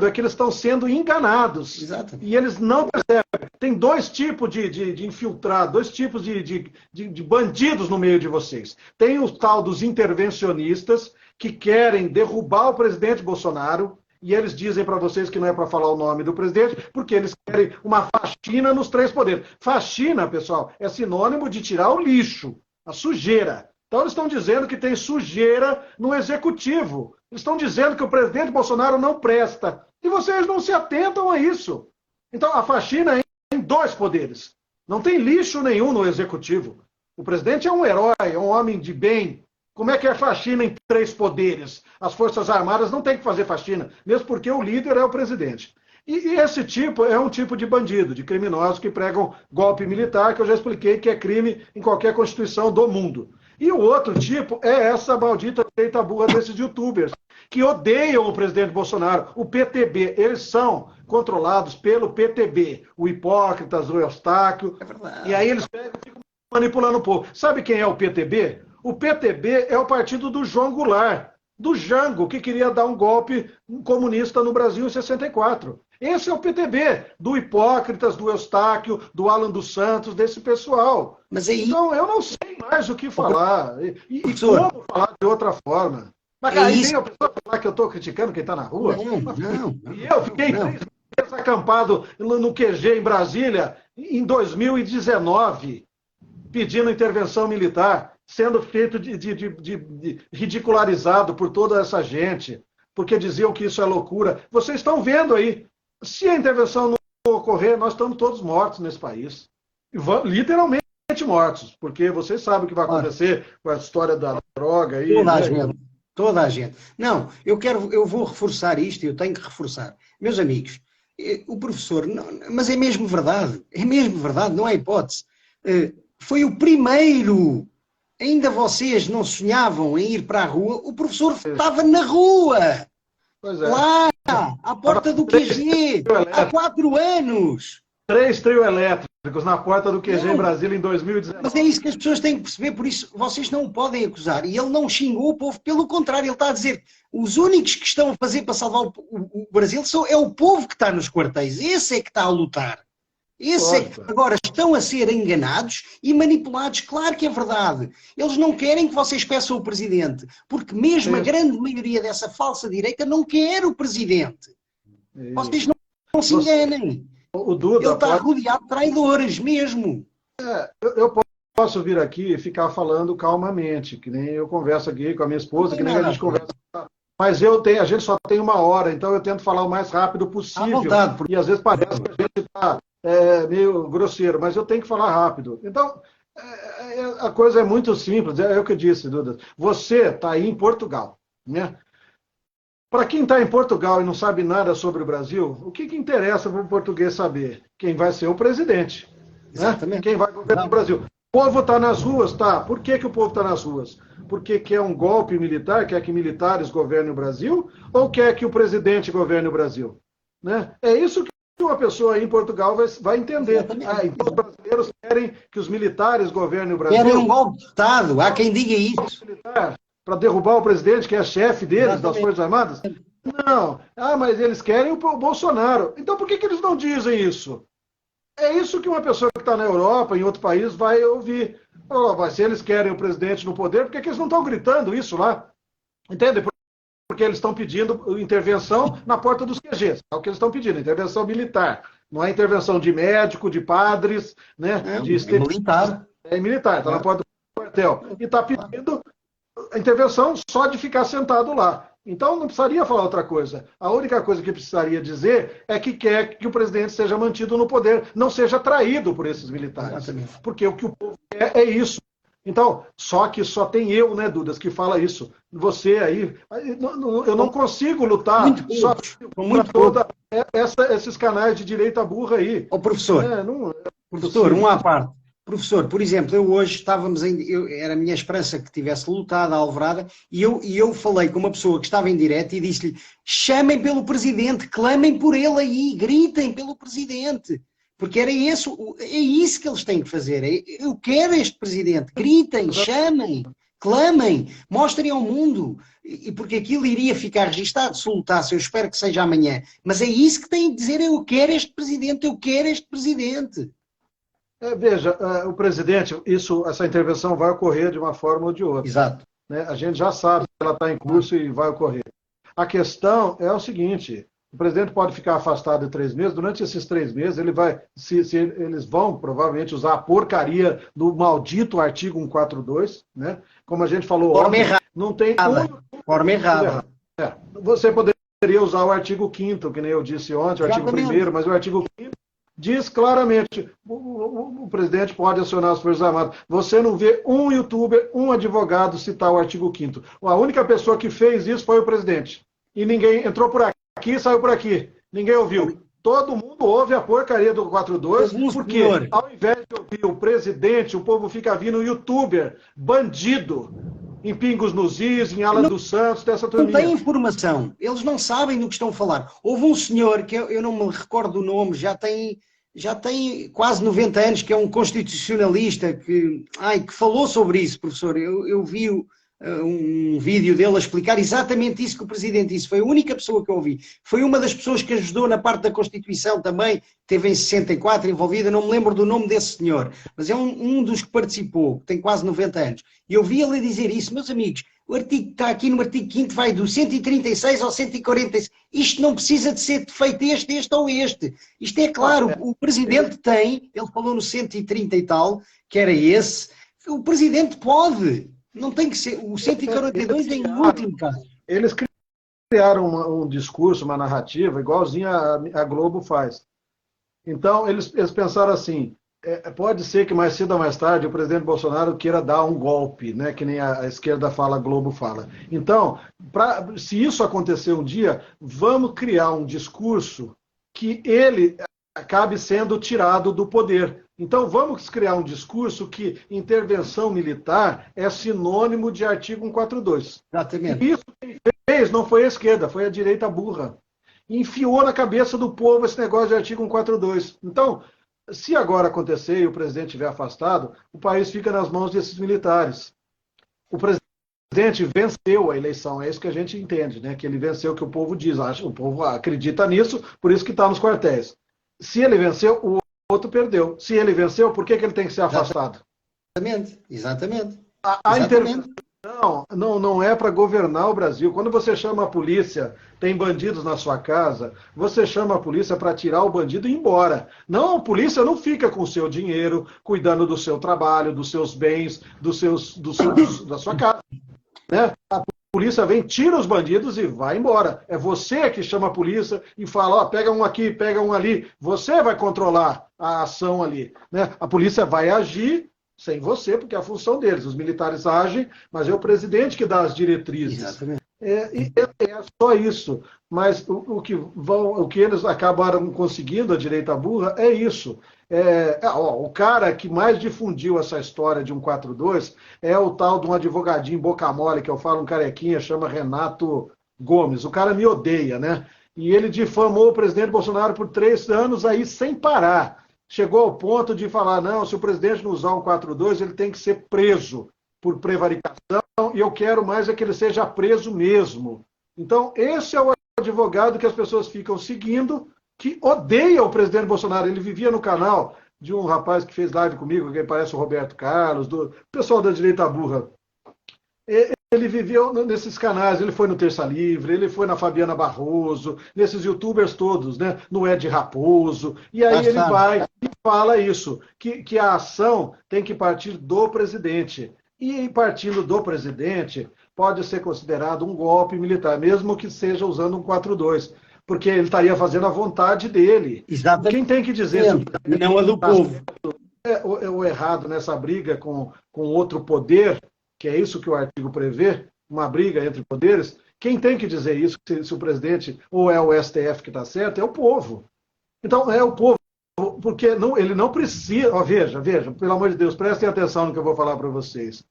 é que eles estão sendo enganados. Exatamente. E eles não percebem. Tem 2 tipos de infiltrados, 2 tipos de bandidos no meio de vocês. Tem o tal dos intervencionistas, que querem derrubar o presidente Bolsonaro, e eles dizem para vocês que não é para falar o nome do presidente, porque eles querem uma faxina nos 3 poderes. Faxina, pessoal, é sinônimo de tirar o lixo, a sujeira. Então eles estão dizendo que tem sujeira no executivo. Eles estão dizendo que o presidente Bolsonaro não presta. E vocês não se atentam a isso. Então a faxina é em 2 poderes. Não tem lixo nenhum no executivo. O presidente é um herói, é um homem de bem. Como é que é faxina em 3 poderes? As Forças Armadas não têm que fazer faxina, mesmo porque o líder é o presidente. E esse tipo é um tipo de bandido, de criminosos que pregam golpe militar, que eu já expliquei que é crime em qualquer constituição do mundo. E o outro tipo é essa maldita direita burra desses youtubers, que odeiam o presidente Bolsonaro, o PTB. Eles são controlados pelo PTB, o Hipócritas, o Eustáquio. E aí eles pegam e ficam manipulando o povo. Sabe quem é o PTB? O PTB é o partido do João Goulart, do Jango, que queria dar um golpe comunista no Brasil em 64. Esse é o PTB, do Hipócritas, do Eustáquio, do Alan dos Santos, desse pessoal. Mas aí... Então, eu não sei mais o que falar. E como falar de outra forma. Mas aí vem a pessoa falar que eu estou criticando quem está na rua. Não. E eu fiquei 3 meses acampado no QG em Brasília, em 2019, pedindo intervenção militar, sendo feito de ridicularizado por toda essa gente, porque diziam que isso é loucura. Vocês estão vendo aí, se a intervenção não ocorrer, nós estamos todos mortos nesse país. Literalmente mortos, porque vocês sabem o que vai acontecer com a história da droga aí. Toda a gente. Não, eu vou reforçar isto, eu tenho que reforçar. Meus amigos, o professor, mas é mesmo verdade, não há hipótese. Foi o primeiro. Ainda vocês não sonhavam em ir para a rua, o professor estava na rua, lá, à porta do QG, há 4 anos. 3 trios elétricos na porta do QG em Brasília em 2019. Mas é isso que as pessoas têm que perceber, por isso vocês não o podem acusar. E ele não xingou o povo, pelo contrário, ele está a dizer os únicos que estão a fazer para salvar o Brasil é o povo que está nos quartéis, esse é que está a lutar. Agora estão a ser enganados e manipulados, claro que é verdade. Eles não querem que vocês peçam o presidente, porque mesmo a grande maioria dessa falsa direita não quer o presidente. Vocês não se enganem. Ele está rodeado de traidores mesmo. Eu posso vir aqui e ficar falando calmamente, que nem eu converso aqui com a minha esposa, que nem a gente conversa. Mas a gente só tem 1 hora, então eu tento falar o mais rápido possível. E às vezes parece que a gente está meio grosseiro, mas eu tenho que falar rápido. Então, a coisa é muito simples, é o que eu disse, Duda. Você está aí em Portugal, né? Para quem está em Portugal e não sabe nada sobre o Brasil, o que interessa para o português saber? Quem vai ser o presidente. Né? Quem vai governar o Brasil. O povo está nas ruas, tá? Por que o povo está nas ruas? Porque quer um golpe militar, quer que militares governem o Brasil, ou quer que o presidente governe o Brasil? Né? É isso que uma pessoa aí em Portugal vai entender. Então os brasileiros querem que os militares governem o Brasil. Querem um golpe de Estado, há quem diga isso. Para derrubar o presidente, que é chefe deles, das Forças Armadas? Não. Mas eles querem o Bolsonaro. Então por que eles não dizem isso? É isso que uma pessoa que está na Europa, em outro país, vai ouvir. Se eles querem o presidente no poder, por que eles não estão gritando isso lá? Entende? Porque eles estão pedindo intervenção na porta dos QGs. É o que eles estão pedindo, intervenção militar. Não é intervenção de médico, de padres, né? É militar. É militar, está na porta do quartel. E está pedindo a intervenção só de ficar sentado lá. Então não precisaria falar outra coisa. A única coisa que precisaria dizer é que quer que o presidente seja mantido no poder, não seja traído por esses militares. Exatamente. Porque o que o povo quer é isso. Então, só que só tem eu, né, Dudas, que fala isso. Você aí, eu não consigo lutar só por toda esses canais de direita burra aí. Professor, professor, um à parte. Professor, por exemplo, eu hoje era a minha esperança que tivesse lutado a Alvorada e eu falei com uma pessoa que estava em direto e disse-lhe: chamem pelo presidente, clamem por ele aí, gritem pelo presidente. Porque é isso que eles têm que fazer. Eu quero este presidente, gritem, chamem, clamem, mostrem ao mundo. E porque aquilo iria ficar registado se lutasse, eu espero que seja amanhã. Mas é isso que têm que dizer: eu quero este presidente, eu quero este presidente. Veja, o presidente, essa intervenção vai ocorrer de uma forma ou de outra. Exato. Né? A gente já sabe que ela está em curso e vai ocorrer. A questão é o seguinte: o presidente pode ficar afastado de 3 meses. Durante esses 3 meses, eles vão provavelmente usar a porcaria do maldito artigo 142, né? Como a gente falou Forma ontem, errada. não tem Forma errada. Você poderia usar o artigo 5º, que nem eu disse ontem, o artigo 1º, mas o artigo 5º diz claramente: o presidente pode acionar as Forças Armadas. Você não vê um youtuber, um advogado citar o artigo 5º. A única pessoa que fez isso foi o presidente. E ninguém entrou por aqui e saiu por aqui. Ninguém ouviu. Todo mundo ouve a porcaria do 42, porque ao invés de ouvir o presidente, o povo fica vindo youtuber, bandido, em Pingos nos Is, em Alan dos Santos, dessa turminha. Não tem informação, eles não sabem do que estão a falar. Houve um senhor, que eu não me recordo o nome, já tem quase 90 anos, que é um constitucionalista, que falou sobre isso, professor. Eu vi um vídeo dele a explicar exatamente isso que o Presidente disse. Foi a única pessoa que eu ouvi. Foi uma das pessoas que ajudou na parte da Constituição também, teve em 64 envolvida, não me lembro do nome desse senhor, mas é um dos que participou, que tem quase 90 anos. E eu vi ele dizer isso: meus amigos, o artigo está aqui no artigo 5º, vai do 136 ao 146. Isto não precisa de ser feito este ou este. Isto é claro, o Presidente tem, ele falou no 130 e tal, que era esse, o Presidente pode. Não tem que ser. O 142 é em último caso. Eles criaram um discurso, uma narrativa, igualzinho a Globo faz. Então, eles pensaram assim: pode ser que mais cedo ou mais tarde o presidente Bolsonaro queira dar um golpe, né, que nem a esquerda fala, a Globo fala. Então, se isso acontecer um dia, vamos criar um discurso que ele acabe sendo tirado do poder. Então, vamos criar um discurso que intervenção militar é sinônimo de artigo 142. Exatamente. E isso quem fez não foi a esquerda, foi a direita burra. Enfiou na cabeça do povo esse negócio de artigo 142. Então, se agora acontecer e o presidente estiver afastado, o país fica nas mãos desses militares. O presidente venceu a eleição, é isso que a gente entende, né? Que ele venceu o que o povo diz. O povo acredita nisso, por isso que está nos quartéis. Se ele venceu, o outro perdeu. Se ele venceu, por que ele tem que ser afastado? Exatamente. A intervenção não é para governar o Brasil. Quando você chama a polícia, tem bandidos na sua casa, você chama a polícia para tirar o bandido e ir embora. Não, a polícia não fica com o seu dinheiro, cuidando do seu trabalho, dos seus bens, da sua casa. Né? A polícia vem, tira os bandidos e vai embora. É você que chama a polícia e fala: ó, pega um aqui, pega um ali. Você vai controlar a ação ali. Né? A polícia vai agir sem você, porque é a função deles. Os militares agem, mas é o presidente que dá as diretrizes. Exatamente. É só isso. Mas o que eles acabaram conseguindo, a direita burra, é isso. O cara que mais difundiu essa história de 142 é o tal de um advogadinho boca mole, que eu falo, um carequinha, chama Renato Gomes. O cara me odeia, né? E ele difamou o presidente Bolsonaro por 3 anos aí sem parar. Chegou ao ponto de falar: não, se o presidente não usar 142, ele tem que ser preso por prevaricação, e eu quero mais é que ele seja preso mesmo. Então, esse é o advogado que as pessoas ficam seguindo, que odeia o presidente Bolsonaro. Ele vivia no canal de um rapaz que fez live comigo, que parece o Roberto Carlos, do pessoal da direita burra. Ele viveu nesses canais, ele foi no Terça Livre, ele foi na Fabiana Barroso, nesses youtubers todos, né? No Ed Raposo, e aí ele vai e fala isso, que a ação tem que partir do presidente. E partindo do presidente, pode ser considerado um golpe militar, mesmo que seja usando 142, porque ele estaria fazendo a vontade dele. Exatamente. Quem tem que dizer isso? Não a do povo. É o errado nessa briga com outro poder, que é isso que o artigo prevê, uma briga entre poderes. Quem tem que dizer isso, se o presidente ou é o STF que está certo, é o povo. Então, é o povo. porque não, ele não precisa... Ó, veja, pelo amor de Deus, prestem atenção no que eu vou falar para vocês.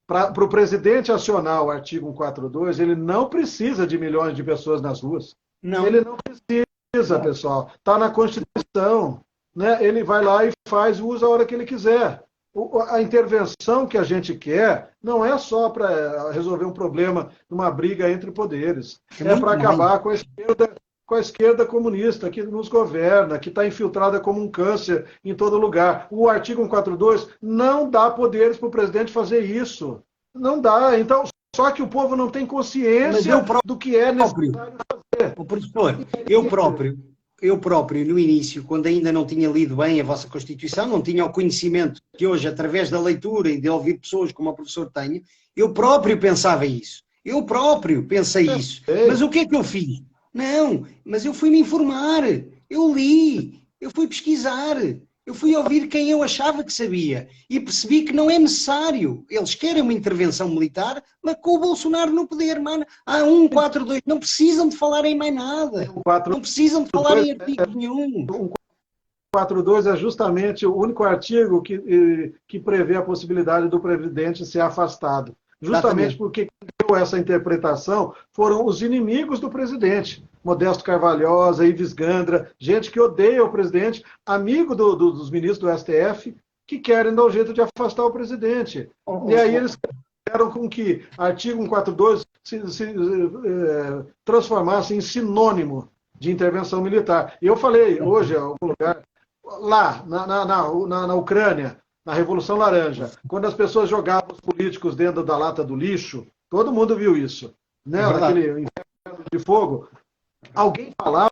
Para o presidente acionar o artigo 142, ele não precisa de milhões de pessoas nas ruas. Não. Ele não precisa, pessoal. Está na Constituição. Né? Ele vai lá e faz uso a hora que ele quiser. A intervenção que a gente quer não é só para resolver um problema numa briga entre poderes. É para acabar com a esquerda comunista que nos governa, que está infiltrada como um câncer em todo lugar. O artigo 142 não dá poderes para o presidente fazer isso. Não dá. Então, só que o povo não tem consciência do que é necessário fazer. O professor, eu próprio, no início, quando ainda não tinha lido bem a vossa Constituição, não tinha o conhecimento que hoje, através da leitura e de ouvir pessoas como o professor tenho, eu próprio pensava isso. Eu próprio pensei isso. Mas o que é que eu fiz? Não, mas eu fui me informar, eu li, eu fui pesquisar, eu fui ouvir quem eu achava que sabia e percebi que não é necessário. Eles querem uma intervenção militar, mas com o Bolsonaro no poder, mano. Há 142, não precisam de falar em mais nada. Não precisam de falar em artigo nenhum. 142 é justamente o único artigo que prevê a possibilidade do presidente ser afastado. Justamente porque quem deu essa interpretação foram os inimigos do presidente. Modesto Carvalhosa, Ives Gandra, gente que odeia o presidente, amigo dos ministros do STF, que querem dar um jeito de afastar o presidente. E aí eles fizeram com que artigo 142 se transformasse em sinônimo de intervenção militar. E eu falei hoje, em algum lugar, lá, na Ucrânia, na Revolução Laranja, quando as pessoas jogavam os políticos dentro da lata do lixo, todo mundo viu isso, né? Naquele inferno de fogo. Alguém falava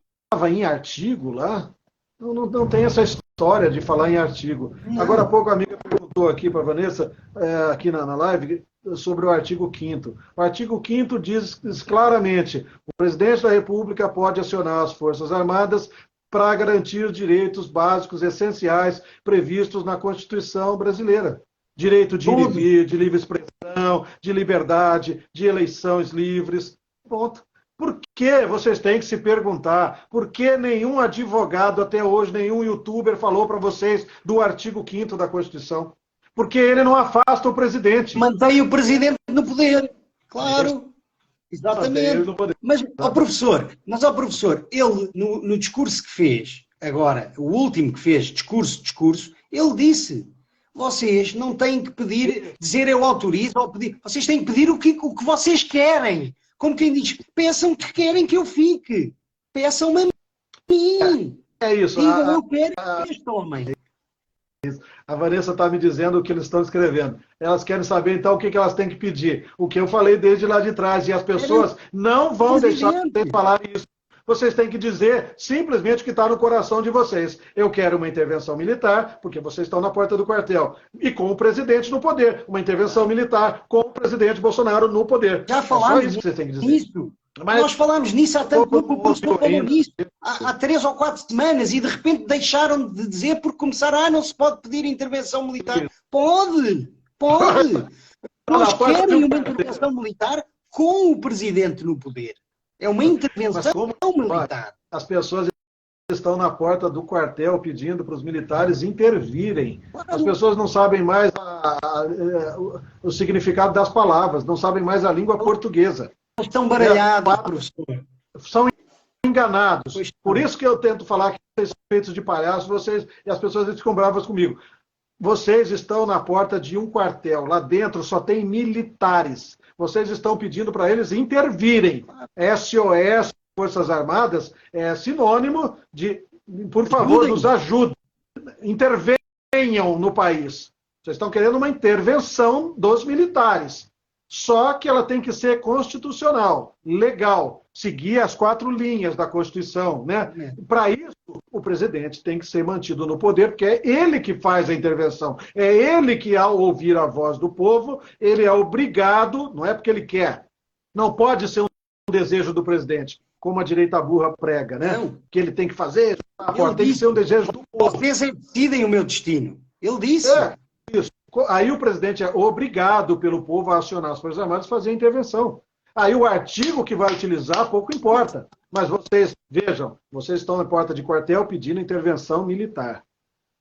em artigo lá? Não tem essa história de falar em artigo. Agora há pouco a amiga perguntou aqui para a Vanessa, aqui na live, sobre o artigo 5º. O artigo 5º diz claramente: o presidente da República pode acionar as Forças Armadas para garantir os direitos básicos essenciais previstos na Constituição brasileira. Direito de ir e vir, de livre expressão, de liberdade, de eleições livres. Ponto. Por que vocês têm que se perguntar? Por que nenhum advogado até hoje, nenhum youtuber falou para vocês do artigo 5º da Constituição? Porque ele não afasta o presidente. Mantém o presidente no poder. Claro. Exatamente. Mas, ó professor, ele, no discurso que fez, agora, o último que fez, discurso, ele disse: vocês não têm que pedir, dizer eu autorizo, ou pedir, vocês têm que pedir o que vocês querem. Como quem diz, peçam que querem que eu fique. Peçam-me a mim. É isso. Digam, eu quero este homem. A Vanessa está me dizendo o que eles estão escrevendo. Elas querem saber, então, o que elas têm que pedir. O que eu falei desde lá de trás. E as pessoas não vão deixar vocês falar isso. Vocês têm que dizer simplesmente o que está no coração de vocês. Eu quero uma intervenção militar, porque vocês estão na porta do quartel. E com o presidente no poder. Uma intervenção militar com o presidente Bolsonaro no poder. Já falaram isso que vocês têm que dizer. Isso. Mas nós falámos nisso há tanto tempo, o professor falou nisso há 3 ou 4 semanas e de repente deixaram de dizer porque começaram, não se pode pedir intervenção militar. Pode! Nós querem uma intervenção militar com o presidente no poder. É uma intervenção militar. As pessoas estão na porta do quartel pedindo para os militares intervirem. As pessoas não sabem mais o significado das palavras, não sabem mais a língua portuguesa. Estão baralhados, professor. São enganados. Por isso que eu tento falar que vocês são feitos de palhaço, e as pessoas ficam bravas comigo. Vocês estão na porta de um quartel. Lá dentro só tem militares. Vocês estão pedindo para eles intervirem. SOS, Forças Armadas, é sinônimo de, por favor, nos ajudem. Intervenham no país. Vocês estão querendo uma intervenção dos militares. Só que ela tem que ser constitucional, legal, seguir as 4 linhas da Constituição, né? Para isso, o presidente tem que ser mantido no poder, porque é ele que faz a intervenção. É ele que, ao ouvir a voz do povo, ele é obrigado, não é porque ele quer. Não pode ser um desejo do presidente, como a direita burra prega, né? Não. Que ele tem que fazer, tem que ser um desejo do povo. Vocês decidem o meu destino. Ele disse. Isso. Aí o presidente é obrigado pelo povo a acionar as Forças Armadas e fazer a intervenção. Aí o artigo que vai utilizar pouco importa. Mas vocês, vejam, vocês estão na porta de quartel pedindo intervenção militar.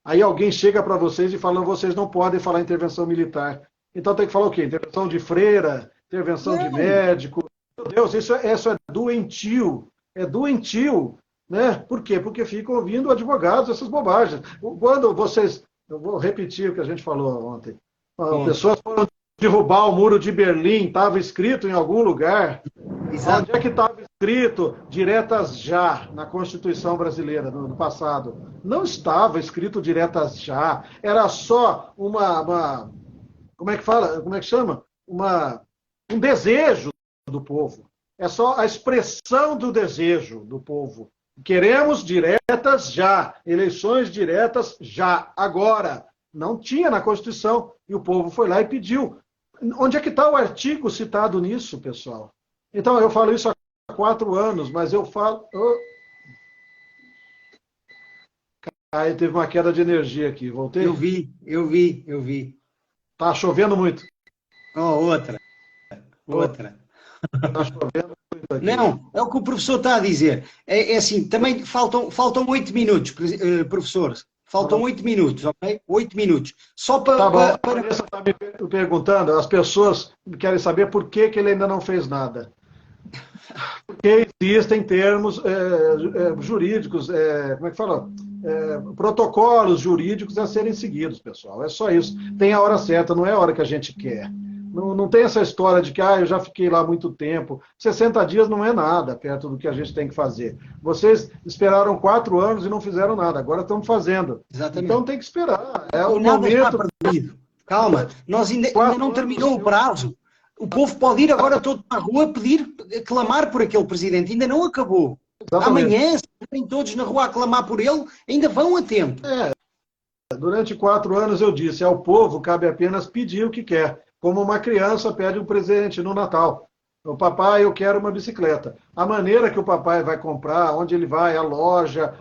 Aí alguém chega para vocês e fala, vocês não podem falar intervenção militar. Então tem que falar o quê? Intervenção de freira, intervenção de médico. Meu Deus, isso é doentio. É doentio. Né? Por quê? Porque ficam ouvindo advogados essas bobagens. Quando vocês... Eu vou repetir o que a gente falou ontem. As pessoas foram derrubar o muro de Berlim, estava escrito em algum lugar. Exato. Onde é que estava escrito diretas já na Constituição brasileira no passado? Não estava escrito diretas já. Era só como é que fala? Como é que chama? Um desejo do povo. É só a expressão do desejo do povo. Queremos diretas já. Eleições diretas já. Agora. Não tinha na Constituição. E o povo foi lá e pediu. Onde é que está o artigo citado nisso, pessoal? Então, eu falo isso há 4 anos, mas eu falo... Aí teve uma queda de energia aqui. Voltei? Eu vi. Tá chovendo muito. Outra. Tá chovendo muito aqui. Não, é o que o professor está a dizer. É assim, também faltam 8 minutos, professor. Faltam 8 minutos, ok? 8 minutos. Só para... Tá bom, a Vanessa está me perguntando, as pessoas querem saber por que ele ainda não fez nada. Porque existem termos jurídicos, como é que fala? Protocolos jurídicos a serem seguidos, pessoal. É só isso. Tem a hora certa, não é a hora que a gente quer. Não tem essa história de que eu já fiquei lá há muito tempo. 60 dias não é nada perto do que a gente tem que fazer. Vocês esperaram 4 anos e não fizeram nada. Agora estamos fazendo. Exatamente. Então tem que esperar. É o nada momento... está perdido. Calma, nós ainda não terminou o prazo. O povo pode ir agora todo para a rua clamar por aquele presidente. Ainda não acabou. Exatamente. Amanhã, se forem todos na rua a clamar por ele, ainda vão a tempo. Durante 4 anos eu disse, ao povo cabe apenas pedir o que quer. Como uma criança pede um presente no Natal. O papai, eu quero uma bicicleta. A maneira que o papai vai comprar, onde ele vai, a loja,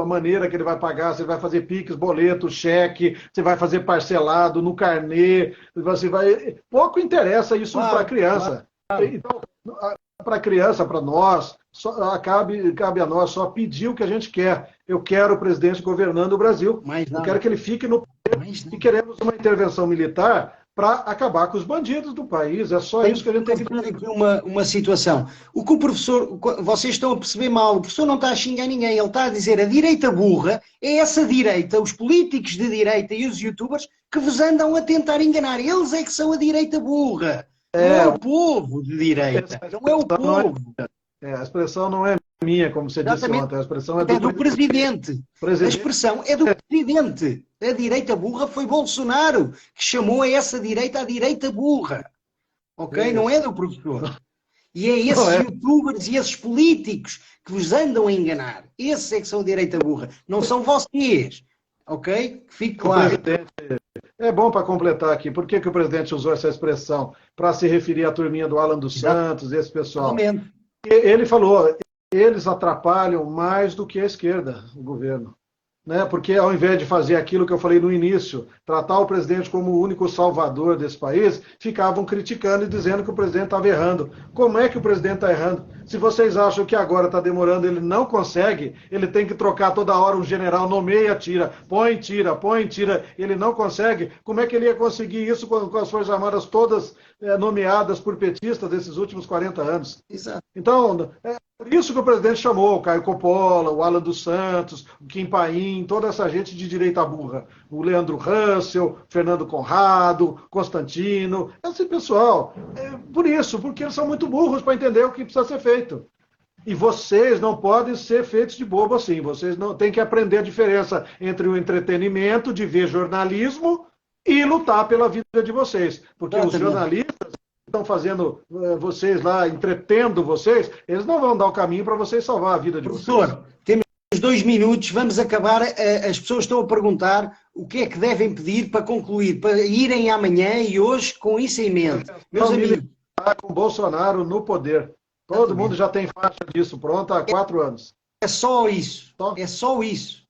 a maneira que ele vai pagar, se ele vai fazer Pix, boleto, cheque, se vai fazer parcelado, no carnê, você vai... Pouco interessa isso para a criança. Claro. Então, para a criança, para nós, cabe a nós só pedir o que a gente quer. Eu quero o presidente governando o Brasil. Eu quero que ele fique no poder. E queremos uma intervenção militar para acabar com os bandidos do país. É só isso que a gente tem que ter. Aqui uma situação. O que o professor... Vocês estão a perceber mal. O professor não está a xingar ninguém. Ele está a dizer a direita burra é essa direita, os políticos de direita e os youtubers que vos andam a tentar enganar. Eles é que são a direita burra. Não é o povo de direita. Não é o povo. A expressão não é minha, como você disse ontem. A expressão é do presidente. A expressão é do presidente. A direita burra foi Bolsonaro, que chamou a essa direita a direita burra. Ok? Não é do professor. E é esses youtubers e esses políticos que vos andam a enganar. Esses é que são a direita burra. Não são vocês. Ok? Que fique claro. É bom para completar aqui. Por que o presidente usou essa expressão? Para se referir à turminha do Alan dos Santos, esse pessoal. Exatamente. Ele falou, eles atrapalham mais do que a esquerda, o governo. Né? Porque ao invés de fazer aquilo que eu falei no início, tratar o presidente como o único salvador desse país, ficavam criticando e dizendo que o presidente estava errando. Como é que o presidente está errando? Se vocês acham que agora está demorando, ele não consegue, ele tem que trocar toda hora um general, nomeia, tira, põe, tira, ele não consegue, como é que ele ia conseguir isso com as Forças Armadas todas nomeadas por petistas desses últimos 40 anos? Exato. Então, por isso que o presidente chamou o Caio Coppola, o Alan dos Santos, o Kim Paim, toda essa gente de direita burra. O Leandro Russell, Fernando Conrado, Constantino, esse pessoal. Por isso, porque eles são muito burros para entender o que precisa ser feito. E vocês não podem ser feitos de bobo assim. Vocês não têm que aprender a diferença entre o entretenimento, de ver jornalismo, e lutar pela vida de vocês. Porque os jornalistas estão fazendo vocês lá, entretendo vocês, eles não vão dar o caminho para vocês salvar a vida de vocês. Professor, temos 2 minutos, vamos acabar. As pessoas estão a perguntar o que é que devem pedir para concluir, para irem amanhã e hoje com isso em mente. Meus amigos. Com Bolsonaro no poder. Todo mundo já tem faixa disso pronta há 4 anos. É só isso. É só isso.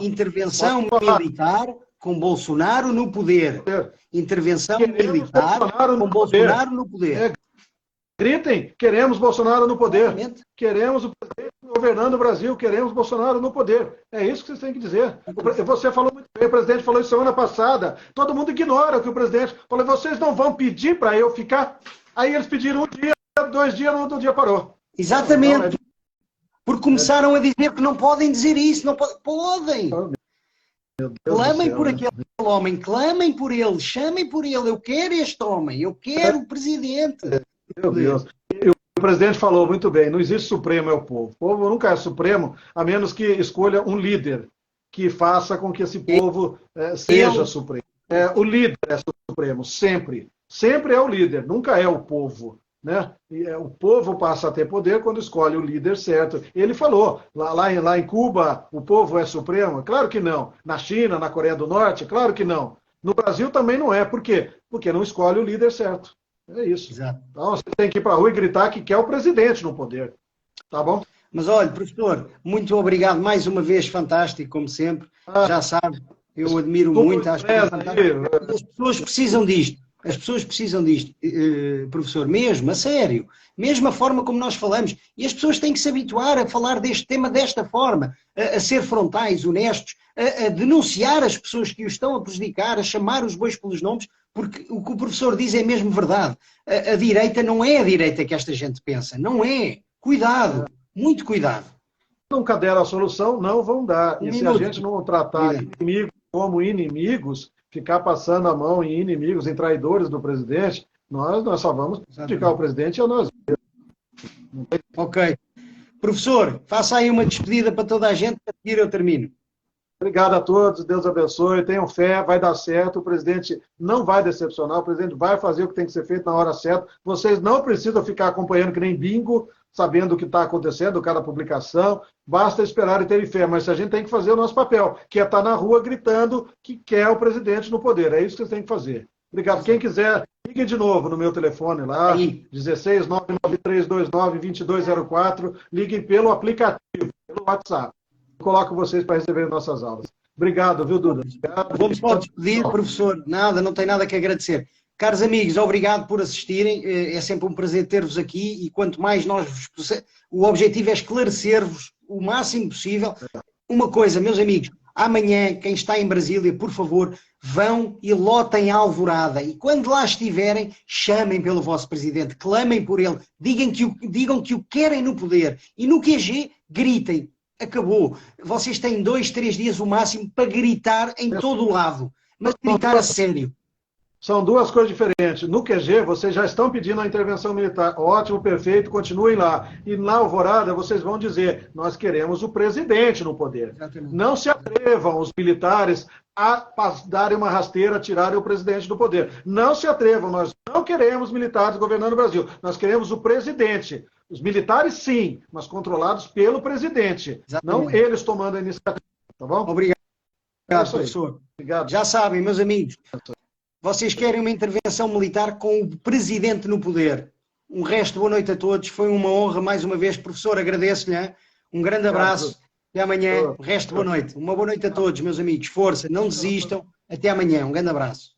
Intervenção militar com Bolsonaro no poder. Intervenção militar com Bolsonaro no poder. Gritem, queremos Bolsonaro no poder. Queremos o presidente governando o Brasil, queremos Bolsonaro no poder. É isso que vocês têm que dizer. Você falou muito bem, o presidente falou isso semana passada. Todo mundo ignora o que o presidente falou. Vocês não vão pedir para eu ficar? Aí eles pediram um dia, 2 dias, no outro dia parou. Exatamente. Porque começaram a dizer que não podem dizer isso. Não podem. Clamem por aquele homem, clamem por ele, chamem por ele. Eu quero este homem, eu quero o presidente. Meu Deus. E o presidente falou muito bem, não existe supremo, é o povo. O povo nunca é supremo, a menos que escolha um líder que faça com que esse povo seja supremo. O líder é supremo, sempre. Sempre é o líder, nunca é o povo. Né? O povo passa a ter poder quando escolhe o líder certo. Ele falou, lá em Cuba, o povo é supremo? Claro que não. Na China, na Coreia do Norte? Claro que não. No Brasil também não é. Por quê? Porque não escolhe o líder certo. É isso. Exato. Então você tem que ir para a rua e gritar que quer o presidente no poder. Tá bom? Mas olha, professor, muito obrigado mais uma vez, fantástico, como sempre. Já sabe, eu admiro muito. Acho que as pessoas precisam disto. As pessoas precisam disto, professor, mesmo, a sério. Mesmo a forma como nós falamos. E as pessoas têm que se habituar a falar deste tema desta forma, a ser frontais, honestos, a denunciar as pessoas que o estão a prejudicar, a chamar os bois pelos nomes, porque o que o professor diz é mesmo verdade. A direita não é a direita que esta gente pensa. Não é. Cuidado. Muito cuidado. Nunca deram a solução, não vão dar. E se a gente não tratar inimigos como inimigos, ficar passando a mão em inimigos, em traidores do presidente, nós só vamos criticar o presidente e a nós. Ok. Professor, faça aí uma despedida para toda a gente, para seguir eu termino. Obrigado a todos, Deus abençoe, tenham fé, vai dar certo, o presidente não vai decepcionar, o presidente vai fazer o que tem que ser feito na hora certa. Vocês não precisam ficar acompanhando que nem bingo, sabendo o que está acontecendo, cada publicação, basta esperar e ter fé, mas a gente tem que fazer o nosso papel, que é estar na rua gritando que quer o presidente no poder, é isso que vocês têm que fazer. Obrigado. Quem quiser, ligue de novo no meu telefone lá, 16 99329 2204, liguem pelo aplicativo, pelo WhatsApp. Eu coloco vocês para receber nossas aulas. Obrigado, viu, Duda? Vamos só despedir, professor. Nada, não tem nada que agradecer. Caros amigos, obrigado por assistirem. É sempre um prazer ter-vos aqui e quanto mais nós vos... O objetivo é esclarecer-vos o máximo possível. Uma coisa, meus amigos, amanhã, quem está em Brasília, por favor, vão e lotem a Alvorada. E quando lá estiverem, chamem pelo vosso presidente, clamem por ele, digam que o querem no poder. E no QG, gritem. Acabou. Vocês têm 2, 3 dias o máximo para gritar em todo o lado. Mas gritar a sério. São duas coisas diferentes. No QG, vocês já estão pedindo a intervenção militar. Ótimo, perfeito, continuem lá. E na Alvorada, vocês vão dizer, nós queremos o presidente no poder. Exatamente. Não se atrevam os militares a darem uma rasteira, tirarem o presidente do poder. Não se atrevam, nós não queremos militares governando o Brasil. Nós queremos o presidente. Os militares, sim, mas controlados pelo presidente. Exatamente. Não eles tomando a iniciativa. Tá bom? Obrigado, professor. Obrigado. Já sabem, meus amigos, vocês querem uma intervenção militar com o presidente no poder. Um resto de boa noite a todos. Foi uma honra mais uma vez. Professor, agradeço-lhe. Um grande abraço. Até amanhã. O resto de boa noite. Uma boa noite a todos, meus amigos. Força, não desistam. Até amanhã. Um grande abraço.